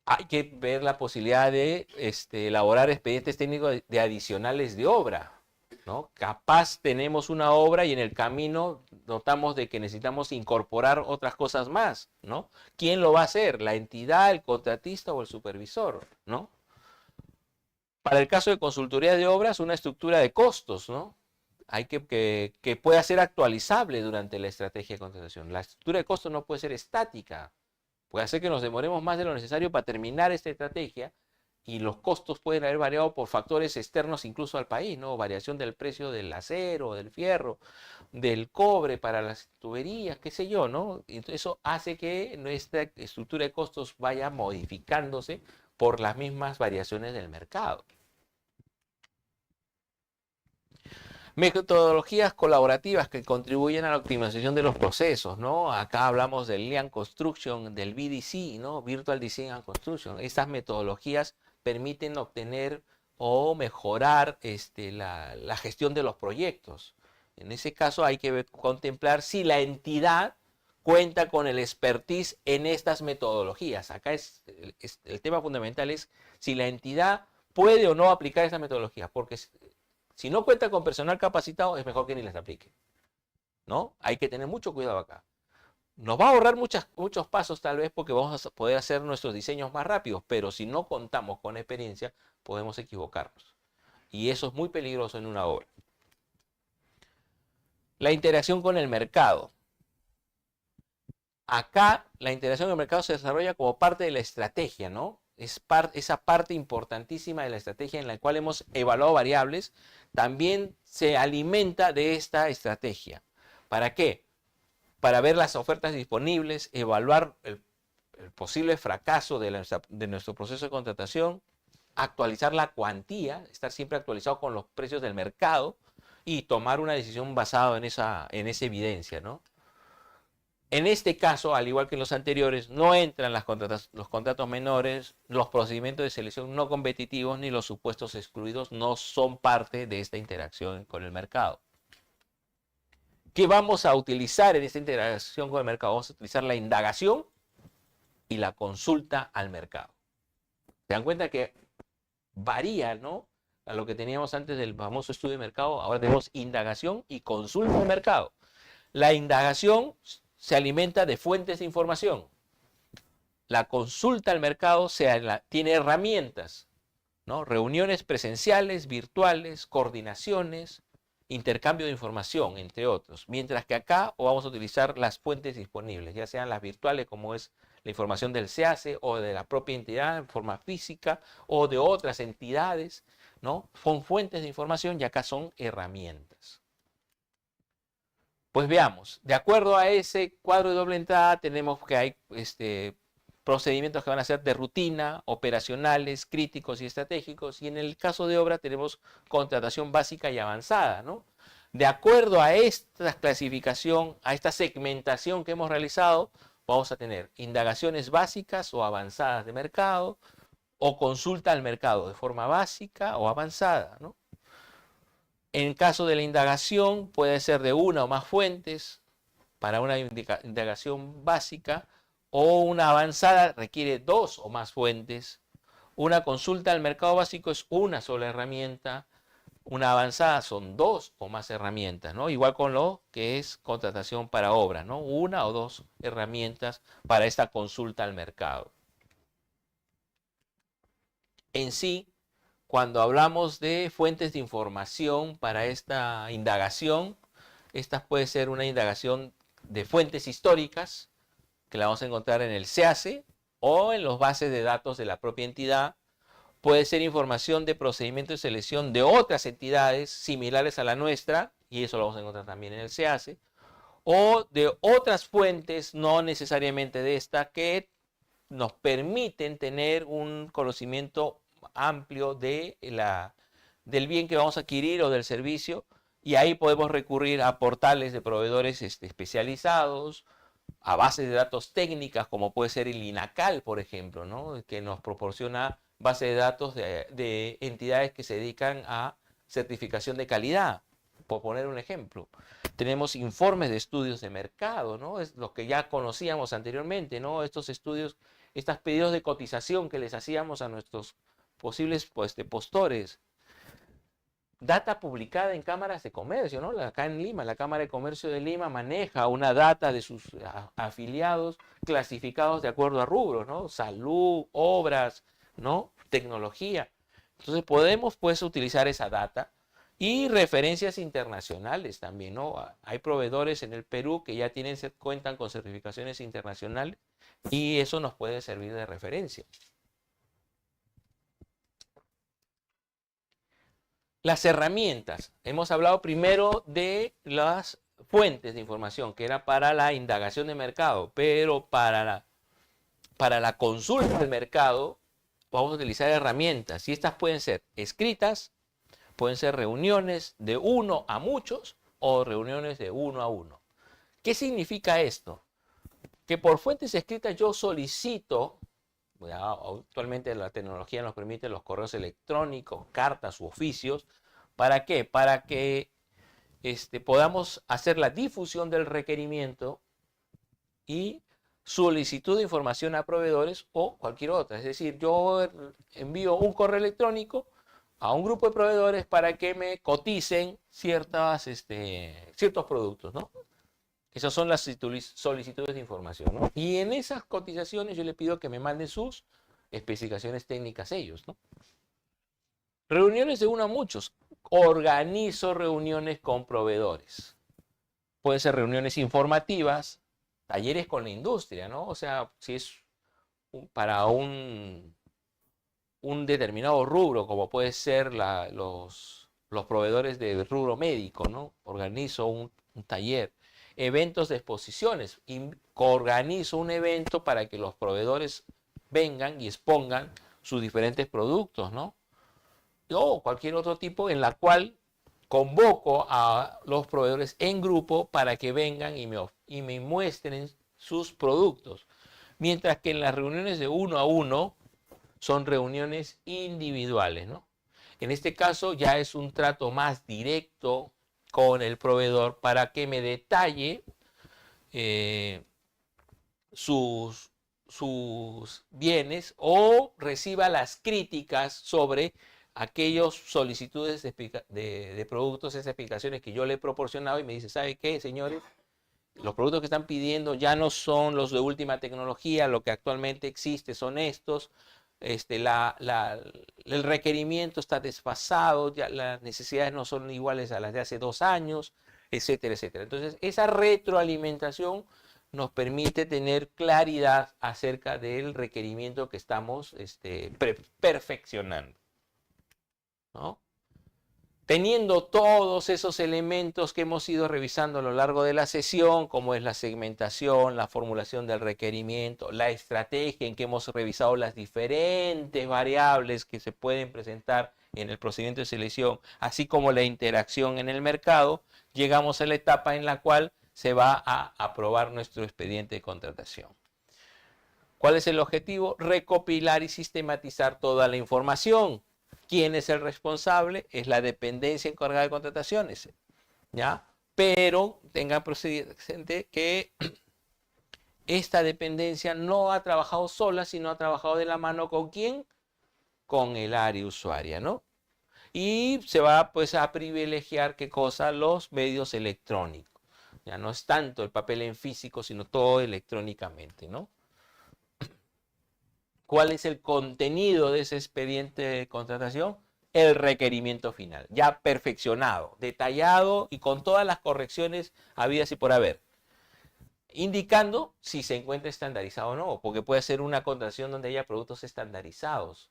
Hay que ver la posibilidad de elaborar expedientes técnicos de adicionales de obra, ¿no? Capaz tenemos una obra y en el camino notamos de que necesitamos incorporar otras cosas más, ¿no? ¿Quién lo va a hacer? ¿La entidad, el contratista o el supervisor, ¿no? Para el caso de consultoría de obras, una estructura de costos, ¿no? Hay que pueda ser actualizable durante la estrategia de contratación. La estructura de costos no puede ser estática. Puede hacer que nos demoremos más de lo necesario para terminar esta estrategia y los costos pueden haber variado por factores externos incluso al país, ¿no? Variación del precio del acero, del fierro, del cobre para las tuberías, qué sé yo, ¿no? Entonces eso hace que nuestra estructura de costos vaya modificándose por las mismas variaciones del mercado. Metodologías colaborativas que contribuyen a la optimización de los procesos, ¿no? Acá hablamos del Lean Construction, del VDC, ¿no? Virtual Design and Construction. Estas metodologías permiten obtener o mejorar la gestión de los proyectos. En ese caso hay que contemplar si la entidad cuenta con el expertise en estas metodologías. Acá el tema fundamental es si la entidad puede o no aplicar estas metodologías, porque si no cuenta con personal capacitado, es mejor que ni las aplique, ¿no? Hay que tener mucho cuidado acá. Nos va a ahorrar muchos pasos tal vez porque vamos a poder hacer nuestros diseños más rápidos, pero si no contamos con experiencia, podemos equivocarnos. Y eso es muy peligroso en una obra. La interacción con el mercado. Acá la interacción con el mercado se desarrolla como parte de la estrategia, ¿no? Esa parte importantísima de la estrategia en la cual hemos evaluado variables, también se alimenta de esta estrategia. ¿Para qué? Para ver las ofertas disponibles, evaluar el posible fracaso de nuestro proceso de contratación, actualizar la cuantía, estar siempre actualizado con los precios del mercado y tomar una decisión basada en esa evidencia, ¿no? En este caso, al igual que en los anteriores, no entran los contratos menores, los procedimientos de selección no competitivos ni los supuestos excluidos no son parte de esta interacción con el mercado. ¿Qué vamos a utilizar en esta interacción con el mercado? Vamos a utilizar la indagación y la consulta al mercado. ¿Se dan cuenta que varía, ¿no? A lo que teníamos antes del famoso estudio de mercado, ahora tenemos indagación y consulta al mercado. La indagación se alimenta de fuentes de información. La consulta al mercado tiene herramientas, ¿no? Reuniones presenciales, virtuales, coordinaciones, intercambio de información, entre otros. Mientras que acá vamos a utilizar las fuentes disponibles, ya sean las virtuales, como es la información del SEACE o de la propia entidad en forma física o de otras entidades, ¿no? Son fuentes de información y acá son herramientas. Pues veamos, de acuerdo a ese cuadro de doble entrada tenemos que hay procedimientos que van a ser de rutina, operacionales, críticos y estratégicos, y en el caso de obra tenemos contratación básica y avanzada, ¿no? De acuerdo a esta clasificación, a esta segmentación que hemos realizado, vamos a tener indagaciones básicas o avanzadas de mercado, o consulta al mercado de forma básica o avanzada, ¿no? En caso de la indagación puede ser de una o más fuentes para una indagación básica o una avanzada requiere dos o más fuentes. Una consulta al mercado básico es una sola herramienta. Una avanzada son dos o más herramientas, ¿no? Igual con lo que es contratación para obra, ¿no? Una o dos herramientas para esta consulta al mercado. En sí, cuando hablamos de fuentes de información para esta indagación, esta puede ser una indagación de fuentes históricas, que la vamos a encontrar en el SEACE o en los bases de datos de la propia entidad. Puede ser información de procedimiento de selección de otras entidades similares a la nuestra, y eso lo vamos a encontrar también en el SEACE, o de otras fuentes, no necesariamente de esta, que nos permiten tener un conocimiento amplio del bien que vamos a adquirir o del servicio, y ahí podemos recurrir a portales de proveedores especializados, a bases de datos técnicas como puede ser el INACAL, por ejemplo, ¿no? Que nos proporciona base de datos de entidades que se dedican a certificación de calidad, por poner un ejemplo. Tenemos informes de estudios de mercado, ¿no? Es los que ya conocíamos anteriormente, ¿no? Estos estudios, estos pedidos de cotización que les hacíamos a nuestros posibles postores. Data publicada en cámaras de comercio, ¿no? Acá en Lima, la Cámara de Comercio de Lima maneja una data de sus afiliados clasificados de acuerdo a rubros, ¿no? Salud, obras, ¿no? Tecnología. Entonces podemos pues utilizar esa data y referencias internacionales también, ¿no? Hay proveedores en el Perú que ya cuentan con certificaciones internacionales y eso nos puede servir de referencia. Las herramientas. Hemos hablado primero de las fuentes de información, que era para la indagación de mercado, pero para la consulta del mercado vamos a utilizar herramientas. Y estas pueden ser escritas, pueden ser reuniones de uno a muchos o reuniones de uno a uno. ¿Qué significa esto? Que por fuentes escritas yo solicito, actualmente la tecnología nos permite los correos electrónicos, cartas u oficios. ¿Para qué? Para que podamos hacer la difusión del requerimiento y solicitud de información a proveedores o cualquier otra. Es decir, yo envío un correo electrónico a un grupo de proveedores para que me coticen ciertos productos, ¿no? Esas son las solicitudes de información, ¿no? Y en esas cotizaciones yo le pido que me manden sus especificaciones técnicas ellos, ¿no? Reuniones de uno a muchos. Organizo reuniones con proveedores. Pueden ser reuniones informativas, talleres con la industria, ¿no? O sea, si es para un determinado rubro, como puede ser los proveedores de rubro médico, ¿no? Organizo un taller. Eventos de exposiciones. Organizo un evento para que los proveedores vengan y expongan sus diferentes productos, ¿no? O cualquier otro tipo en la cual convoco a los proveedores en grupo para que vengan y me muestren sus productos. Mientras que en las reuniones de uno a uno son reuniones individuales, ¿no? En este caso ya es un trato más directo con el proveedor para que me detalle sus bienes o reciba las críticas sobre aquellos solicitudes de productos, esas explicaciones que yo le he proporcionado y me dice, ¿sabe qué, señores? Los productos que están pidiendo ya no son los de última tecnología, lo que actualmente existe son estos. El requerimiento está desfasado, ya las necesidades no son iguales a las de hace 2 años, etcétera, etcétera. Entonces, esa retroalimentación nos permite tener claridad acerca del requerimiento que estamos perfeccionando, ¿no? Teniendo todos esos elementos que hemos ido revisando a lo largo de la sesión, como es la segmentación, la formulación del requerimiento, la estrategia en que hemos revisado las diferentes variables que se pueden presentar en el procedimiento de selección, así como la interacción en el mercado, llegamos a la etapa en la cual se va a aprobar nuestro expediente de contratación. ¿Cuál es el objetivo? Recopilar y sistematizar toda la información. ¿Quién es el responsable? Es la dependencia encargada de contrataciones, ¿ya? Pero tengan presente que esta dependencia no ha trabajado sola, sino ha trabajado de la mano con quién, con el área usuaria, ¿no? Y se va pues a privilegiar qué cosa, los medios electrónicos. Ya no es tanto el papel en físico, sino todo electrónicamente, ¿no? ¿Cuál es el contenido de ese expediente de contratación? El requerimiento final, ya perfeccionado, detallado y con todas las correcciones habidas y por haber, indicando si se encuentra estandarizado o no, porque puede ser una contratación donde haya productos estandarizados.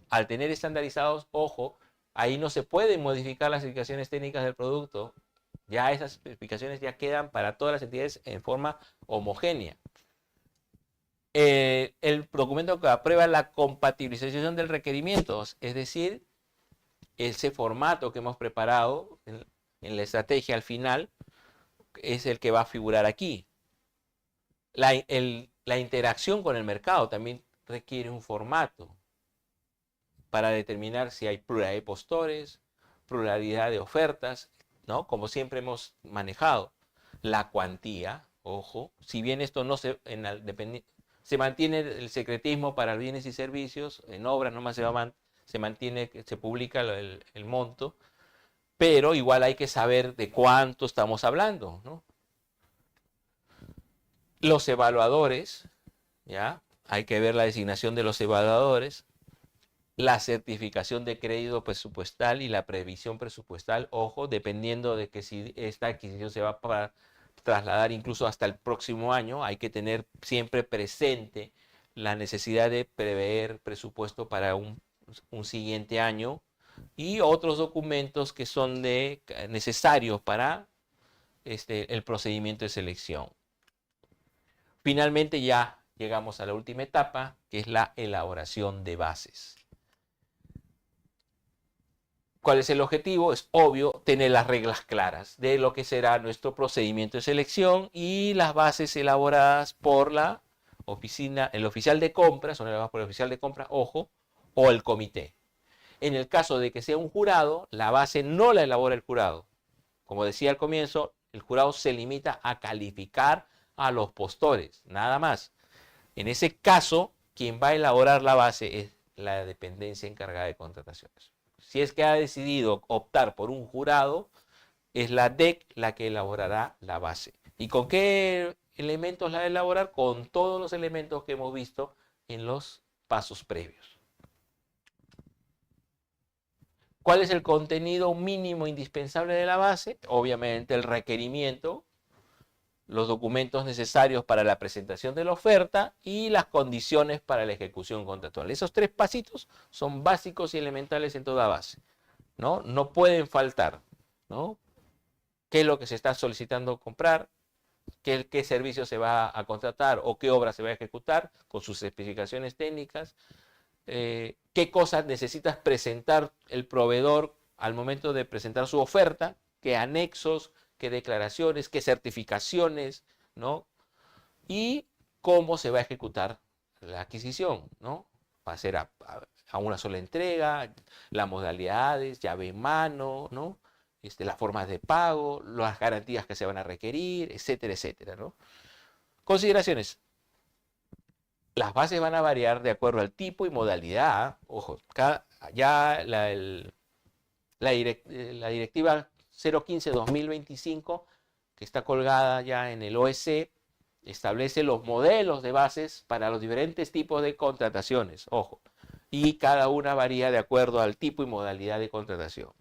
Al tener estandarizados, ojo, ahí no se pueden modificar las especificaciones técnicas del producto. Ya esas especificaciones ya quedan para todas las entidades en forma homogénea. El documento que aprueba la compatibilización del requerimiento, es decir, ese formato que hemos preparado en la estrategia al final, es el que va a figurar aquí. La interacción con el mercado también requiere un formato para determinar si hay pluralidad de postores, pluralidad de ofertas, ¿no? Como siempre hemos manejado. La cuantía, ojo, si bien esto no se, se mantiene el secretismo para bienes y servicios, en obras nomás se mantiene, se publica el monto, pero igual hay que saber de cuánto estamos hablando, ¿no? Los evaluadores, ¿ya? Hay que ver la designación de los evaluadores, la certificación de crédito presupuestal y la previsión presupuestal, ojo, dependiendo de que si esta adquisición se va a trasladar incluso hasta el próximo año, hay que tener siempre presente la necesidad de prever presupuesto para un siguiente año y otros documentos que son necesarios para el procedimiento de selección. Finalmente ya llegamos a la última etapa, que es la elaboración de bases. ¿Cuál es el objetivo? Es obvio tener las reglas claras de lo que será nuestro procedimiento de selección y las bases elaboradas por la oficina, el oficial de compras, son elaboradas por el oficial de compras, ojo, o el comité. En el caso de que sea un jurado, la base no la elabora el jurado. Como decía al comienzo, el jurado se limita a calificar a los postores, nada más. En ese caso, quien va a elaborar la base es la dependencia encargada de contrataciones. Si es que ha decidido optar por un jurado, es la DEC la que elaborará la base. ¿Y con qué elementos la va a elaborar? Con todos los elementos que hemos visto en los pasos previos. ¿Cuál es el contenido mínimo indispensable de la base? Obviamente el requerimiento, los documentos necesarios para la presentación de la oferta y las condiciones para la ejecución contractual. Esos tres pasitos son básicos y elementales en toda base, ¿no? No pueden faltar, ¿no? ¿Qué es lo que se está solicitando comprar? ¿Qué servicio se va a contratar o qué obra se va a ejecutar con sus especificaciones técnicas? ¿Qué cosas necesitas presentar el proveedor al momento de presentar su oferta? ¿Qué anexos? ¿Qué declaraciones? ¿Qué certificaciones? ¿No? Y cómo se va a ejecutar la adquisición, ¿no? Va a ser a una sola entrega, las modalidades, llave en mano, ¿no? Las formas de pago, las garantías que se van a requerir, etcétera, etcétera, ¿no? Consideraciones. Las bases van a variar de acuerdo al tipo y modalidad. Ojo, ya la directiva 015-2025, que está colgada ya en el OEC, establece los modelos de bases para los diferentes tipos de contrataciones. Ojo, y cada una varía de acuerdo al tipo y modalidad de contratación.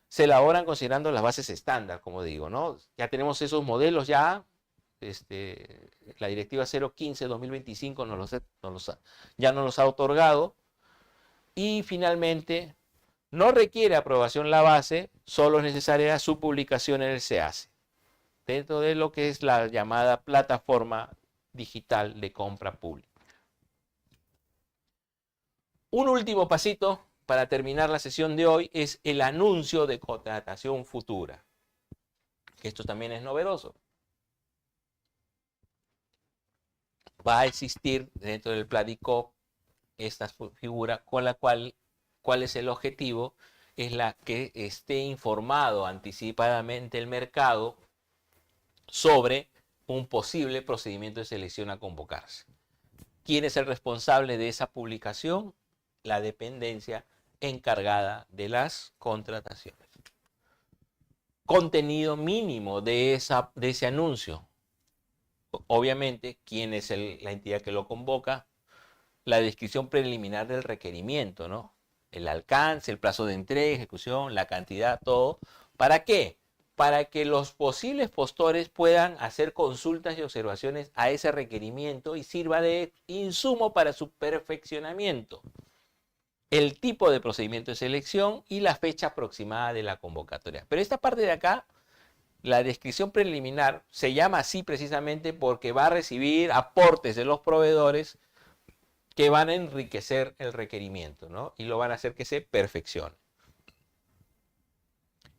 Se elaboran considerando las bases estándar, como digo, ¿no? Ya tenemos esos modelos ya. La directiva 015-2025 ya nos los ha otorgado. Y finalmente, no requiere aprobación la base, solo es necesaria su publicación en el SEACE, dentro de lo que es la llamada plataforma digital de compra pública. Un último pasito para terminar la sesión de hoy es el anuncio de contratación futura, que esto también es novedoso. Va a existir dentro del PLADICOP esta figura con la cual, ¿cuál es el objetivo? Es la que esté informado anticipadamente el mercado sobre un posible procedimiento de selección a convocarse. ¿Quién es el responsable de esa publicación? La dependencia encargada de las contrataciones. Contenido mínimo de ese anuncio. Obviamente, ¿quién es la entidad que lo convoca? La descripción preliminar del requerimiento, ¿no? El alcance, el plazo de entrega, ejecución, la cantidad, todo. ¿Para qué? Para que los posibles postores puedan hacer consultas y observaciones a ese requerimiento y sirva de insumo para su perfeccionamiento. El tipo de procedimiento de selección y la fecha aproximada de la convocatoria. Pero esta parte de acá, la descripción preliminar, se llama así precisamente porque va a recibir aportes de los proveedores que van a enriquecer el requerimiento, ¿no? Y lo van a hacer que se perfeccione.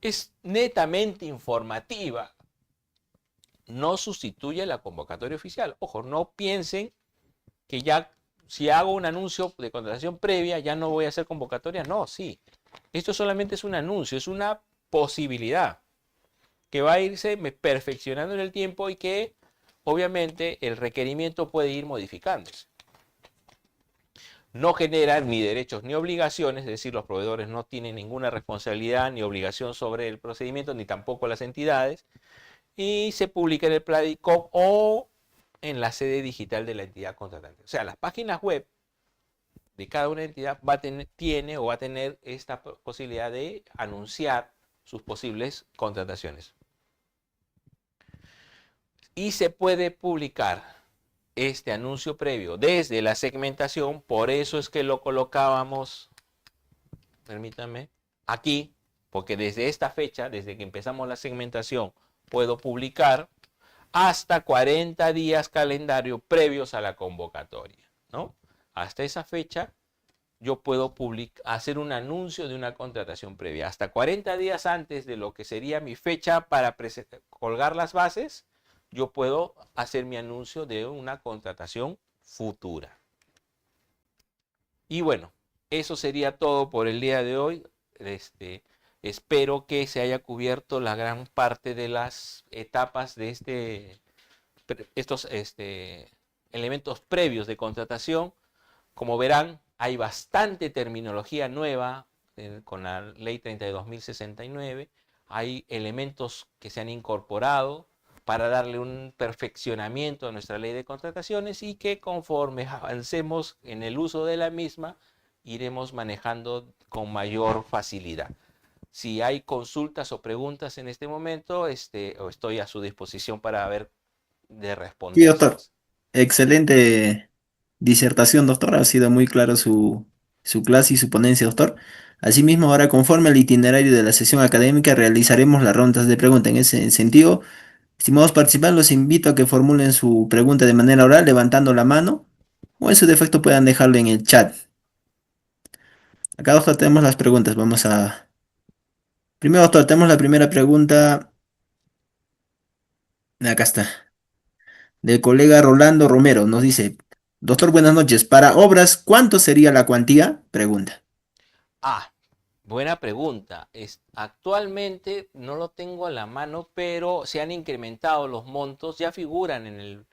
Es netamente informativa. No sustituye la convocatoria oficial. Ojo, no piensen que ya si hago un anuncio de contratación previa ya no voy a hacer convocatoria. No, sí. Esto solamente es un anuncio, es una posibilidad que va a irse perfeccionando en el tiempo y que obviamente el requerimiento puede ir modificándose. No genera ni derechos ni obligaciones, es decir, los proveedores no tienen ninguna responsabilidad ni obligación sobre el procedimiento, ni tampoco las entidades, y se publica en el PLADICOP o en la sede digital de la entidad contratante. O sea, las páginas web de cada una entidad tiene o va a tener esta posibilidad de anunciar sus posibles contrataciones. Y se puede publicar este anuncio previo desde la segmentación, por eso es que lo colocábamos, permítanme, aquí, porque desde esta fecha, desde que empezamos la segmentación, puedo publicar hasta 40 días calendario previos a la convocatoria, ¿no? Hasta esa fecha yo puedo hacer un anuncio de una contratación previa. Hasta 40 días antes de lo que sería mi fecha para colgar las bases, yo puedo hacer mi anuncio de una contratación futura. Y bueno, eso sería todo por el día de hoy. Espero que se haya cubierto la gran parte de las etapas de estos elementos previos de contratación. Como verán, hay bastante terminología nueva con la ley 32.069. Hay elementos que se han incorporado para darle un perfeccionamiento a nuestra ley de contrataciones y que conforme avancemos en el uso de la misma, iremos manejando con mayor facilidad. Si hay consultas o preguntas en este momento, estoy a su disposición para ver de Sí, doctor. respondérselas. Excelente disertación, doctor. Ha sido muy claro su clase y su ponencia, doctor. Asimismo, ahora conforme al itinerario de la sesión académica, realizaremos las rondas de preguntas. En ese sentido, estimados participantes, los invito a que formulen su pregunta de manera oral, levantando la mano, o en su defecto puedan dejarlo en el chat. Acá, doctor, tenemos las preguntas. Vamos a... Primero, doctor, tenemos la primera pregunta. Acá está. Del colega Rolando Romero. Nos dice, doctor, buenas noches. Para obras, ¿cuánto sería la cuantía? Pregunta. Ah, buena pregunta. Actualmente no lo tengo a la mano, pero se han incrementado los montos, ya figuran en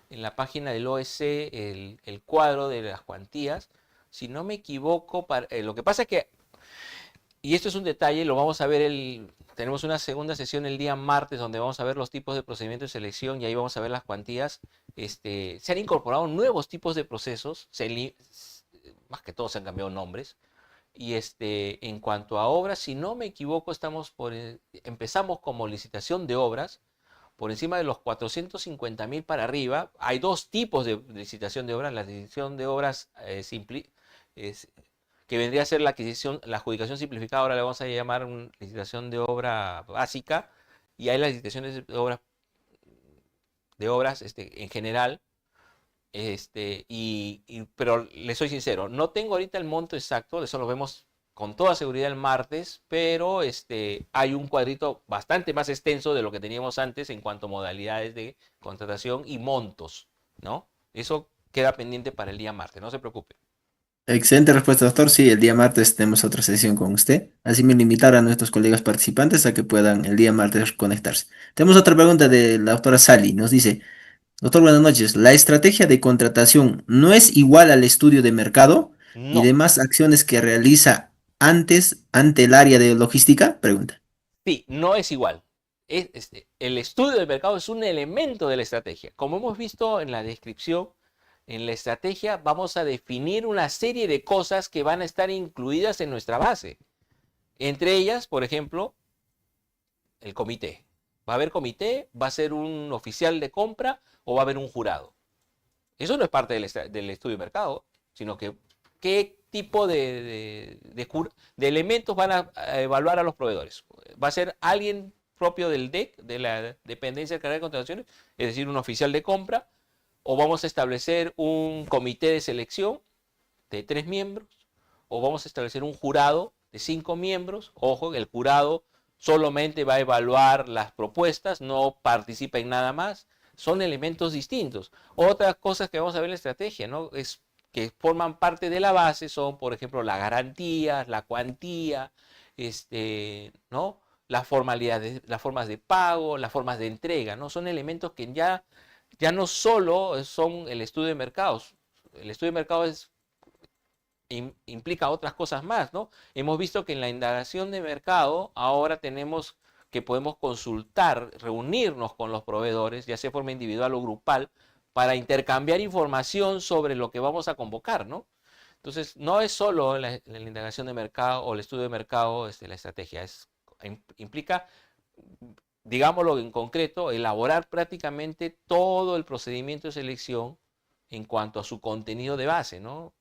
la página del OEC el cuadro de las cuantías. Si no me equivoco, lo que pasa es que, y esto es un detalle, lo vamos a ver, tenemos una segunda sesión el día martes donde vamos a ver los tipos de procedimiento de selección y ahí vamos a ver las cuantías. Se han incorporado nuevos tipos de procesos, más que todo se han cambiado nombres. Y en cuanto a obras, si no me equivoco, empezamos como licitación de obras por encima de los 450.000 para arriba. Hay dos tipos de licitación de obras. La licitación de obras que vendría a ser la adjudicación simplificada, ahora le vamos a llamar una licitación de obra básica. Y hay las licitaciones de obras en general. Pero le soy sincero, no tengo ahorita el monto exacto, eso lo vemos con toda seguridad el martes, pero hay un cuadrito bastante más extenso de lo que teníamos antes en cuanto a modalidades de contratación y montos, ¿no? Eso queda pendiente para el día martes, no se preocupe. Excelente respuesta, doctor. Sí, el día martes tenemos otra sesión con usted. Así me limitar a nuestros colegas participantes a que puedan el día martes conectarse. Tenemos otra pregunta de la doctora Sally. Nos dice, doctor, buenas noches. ¿La estrategia de contratación no es igual al estudio de mercado y No, demás acciones que realiza antes ante el área de logística? Pregunta. sí, no es igual. El estudio del mercado es un elemento de la estrategia. Como hemos visto en la descripción, en la estrategia vamos a definir una serie de cosas que van a estar incluidas en nuestra base. Entre ellas, por ejemplo, el comité. ¿Va a haber comité? ¿Va a ser un oficial de compra o va a haber un jurado? Eso no es parte del estudio de mercado, sino que qué tipo de elementos van a evaluar a los proveedores. ¿Va a ser alguien propio del DEC, de la dependencia cargada de contrataciones, es decir, un oficial de compra? ¿O vamos a establecer un comité de selección de 3 miembros? ¿O vamos a establecer un jurado de 5 miembros? Ojo, el jurado solamente va a evaluar las propuestas, no participa en nada más. Son elementos distintos. Otras cosas que vamos a ver en la estrategia, ¿no? Es que forman parte de la base son, por ejemplo, las garantías, la cuantía, ¿no? Las formalidades, las formas de pago, las formas de entrega, ¿no? Son elementos que ya no solo son el estudio de mercados. El estudio de mercados implica otras cosas más, ¿no? Hemos visto que en la indagación de mercado ahora tenemos que podemos consultar, reunirnos con los proveedores, ya sea de forma individual o grupal, para intercambiar información sobre lo que vamos a convocar, ¿no? Entonces, no es solo la indagación de mercado o el estudio de mercado, la estrategia, implica, digámoslo en concreto, elaborar prácticamente todo el procedimiento de selección en cuanto a su contenido de base, ¿no?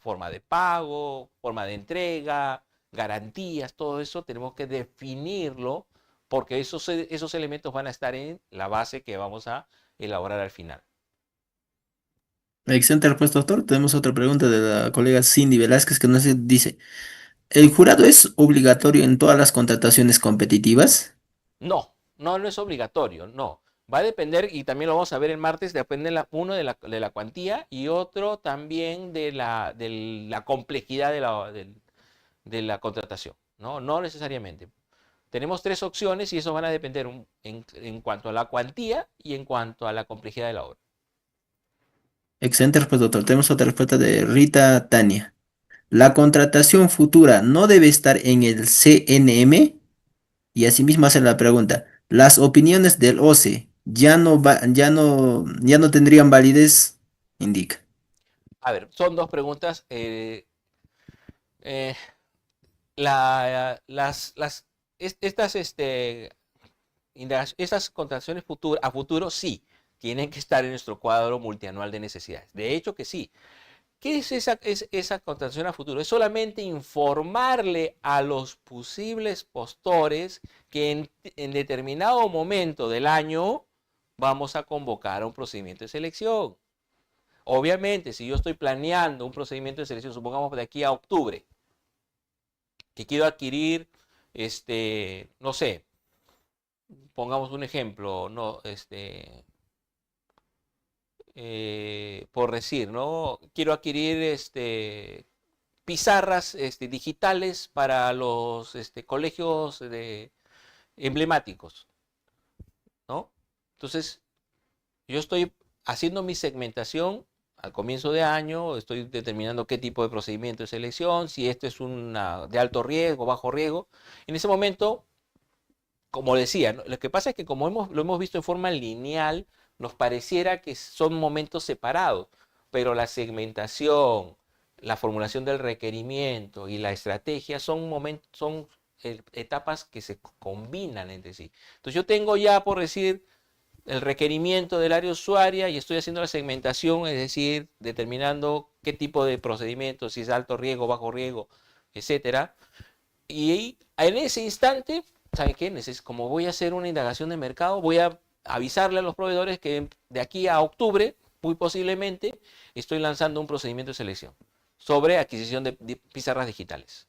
Forma de pago, forma de entrega, garantías, todo eso tenemos que definirlo porque esos elementos van a estar en la base que vamos a elaborar al final. Excelente respuesta, doctor. Tenemos otra pregunta de la colega Cindy Velázquez que nos dice, ¿el jurado es obligatorio en todas las contrataciones competitivas? No, no es obligatorio, no. Va a depender, y también lo vamos a ver el martes, depende uno de la cuantía y otro también de la complejidad de la contratación, ¿no? No necesariamente. Tenemos tres opciones y eso van a depender en cuanto a la cuantía y en cuanto a la complejidad de la obra. Excelente respuesta, doctor. Tenemos otra respuesta de Rita Tania. ¿La contratación futura no debe estar en el CNM? Y asimismo hace la pregunta, ¿las opiniones del OCE ya no tendrían validez? Indica. A ver, son dos preguntas. Eh, las, estas, estas contrataciones a futuro sí tienen que estar en nuestro cuadro multianual de necesidades. De hecho que sí. ¿Qué es esa contratación a futuro? Es solamente informarle a los posibles postores que en determinado momento del año vamos a convocar a un procedimiento de selección. Obviamente, si yo estoy planeando un procedimiento de selección, supongamos de aquí a octubre, que quiero adquirir, no sé, pongamos un ejemplo, no, por decir, ¿no? Quiero adquirir, pizarras, digitales para los, colegios emblemáticos, ¿no? Entonces, yo estoy haciendo mi segmentación al comienzo de año, estoy determinando qué tipo de procedimiento de selección, si esto es una de alto riesgo, bajo riesgo. En ese momento, como decía, ¿no? Lo que pasa es que como lo hemos visto en forma lineal, nos pareciera que son momentos separados, pero la segmentación, la formulación del requerimiento y la estrategia son momentos, son etapas que se combinan entre sí. Entonces yo tengo ya, por decir, el requerimiento del área usuaria y estoy haciendo la segmentación, es decir, determinando qué tipo de procedimiento, si es alto riesgo, bajo riesgo, etcétera. Y en ese instante, ¿sabe qué? Como voy a hacer una indagación de mercado, voy a avisarle a los proveedores que de aquí a octubre, muy posiblemente, estoy lanzando un procedimiento de selección sobre adquisición de pizarras digitales.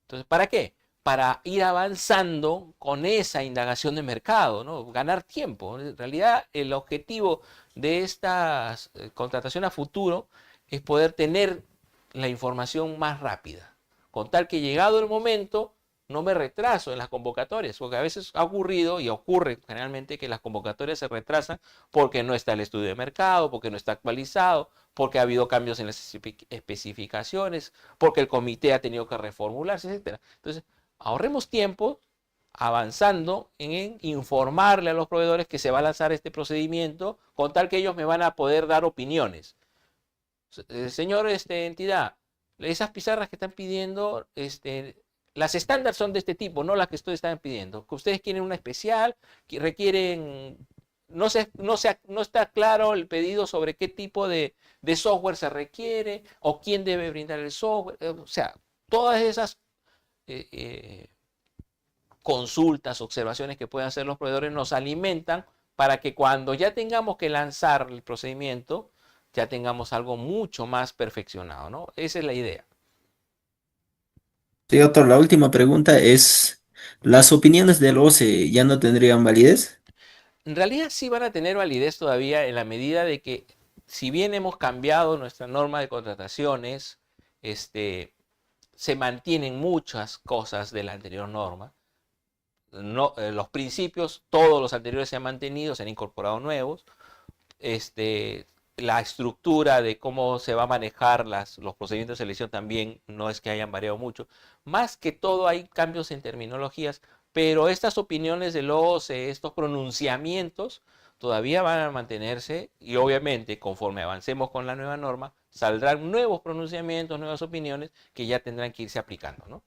Entonces, ¿para qué? Para ir avanzando con esa indagación de mercado, ¿no? Ganar tiempo. En realidad, el objetivo de esta contratación a futuro es poder tener la información más rápida, con tal que llegado el momento no me retraso en las convocatorias, porque a veces ha ocurrido y ocurre generalmente que las convocatorias se retrasan porque no está el estudio de mercado, porque no está actualizado, porque ha habido cambios en las especificaciones, porque el comité ha tenido que reformularse, etcétera. Entonces, ahorremos tiempo avanzando en informarle a los proveedores que se va a lanzar este procedimiento, con tal que ellos me van a poder dar opiniones. Señor entidad, esas pizarras que están pidiendo, las estándar son de este tipo, no las que ustedes están pidiendo. Que ustedes quieren una especial, que requieren, no está claro el pedido sobre qué tipo de software se requiere o quién debe brindar el software. O sea, todas esas consultas, observaciones que pueden hacer los proveedores nos alimentan para que cuando ya tengamos que lanzar el procedimiento, ya tengamos algo mucho más perfeccionado, ¿no? Esa es la idea. Sí, doctor, la última pregunta es, ¿las opiniones del OCE ya no tendrían validez? En realidad sí van a tener validez todavía en la medida de que, si bien hemos cambiado nuestra norma de contrataciones, se mantienen muchas cosas de la anterior norma. No, los principios, todos los anteriores se han mantenido, se han incorporado nuevos. La estructura de cómo se va a manejar los procedimientos de selección también no es que hayan variado mucho. Más que todo hay cambios en terminologías, pero estas opiniones del OCE, estos pronunciamientos, todavía van a mantenerse y obviamente conforme avancemos con la nueva norma, saldrán nuevos pronunciamientos, nuevas opiniones que ya tendrán que irse aplicando, ¿no?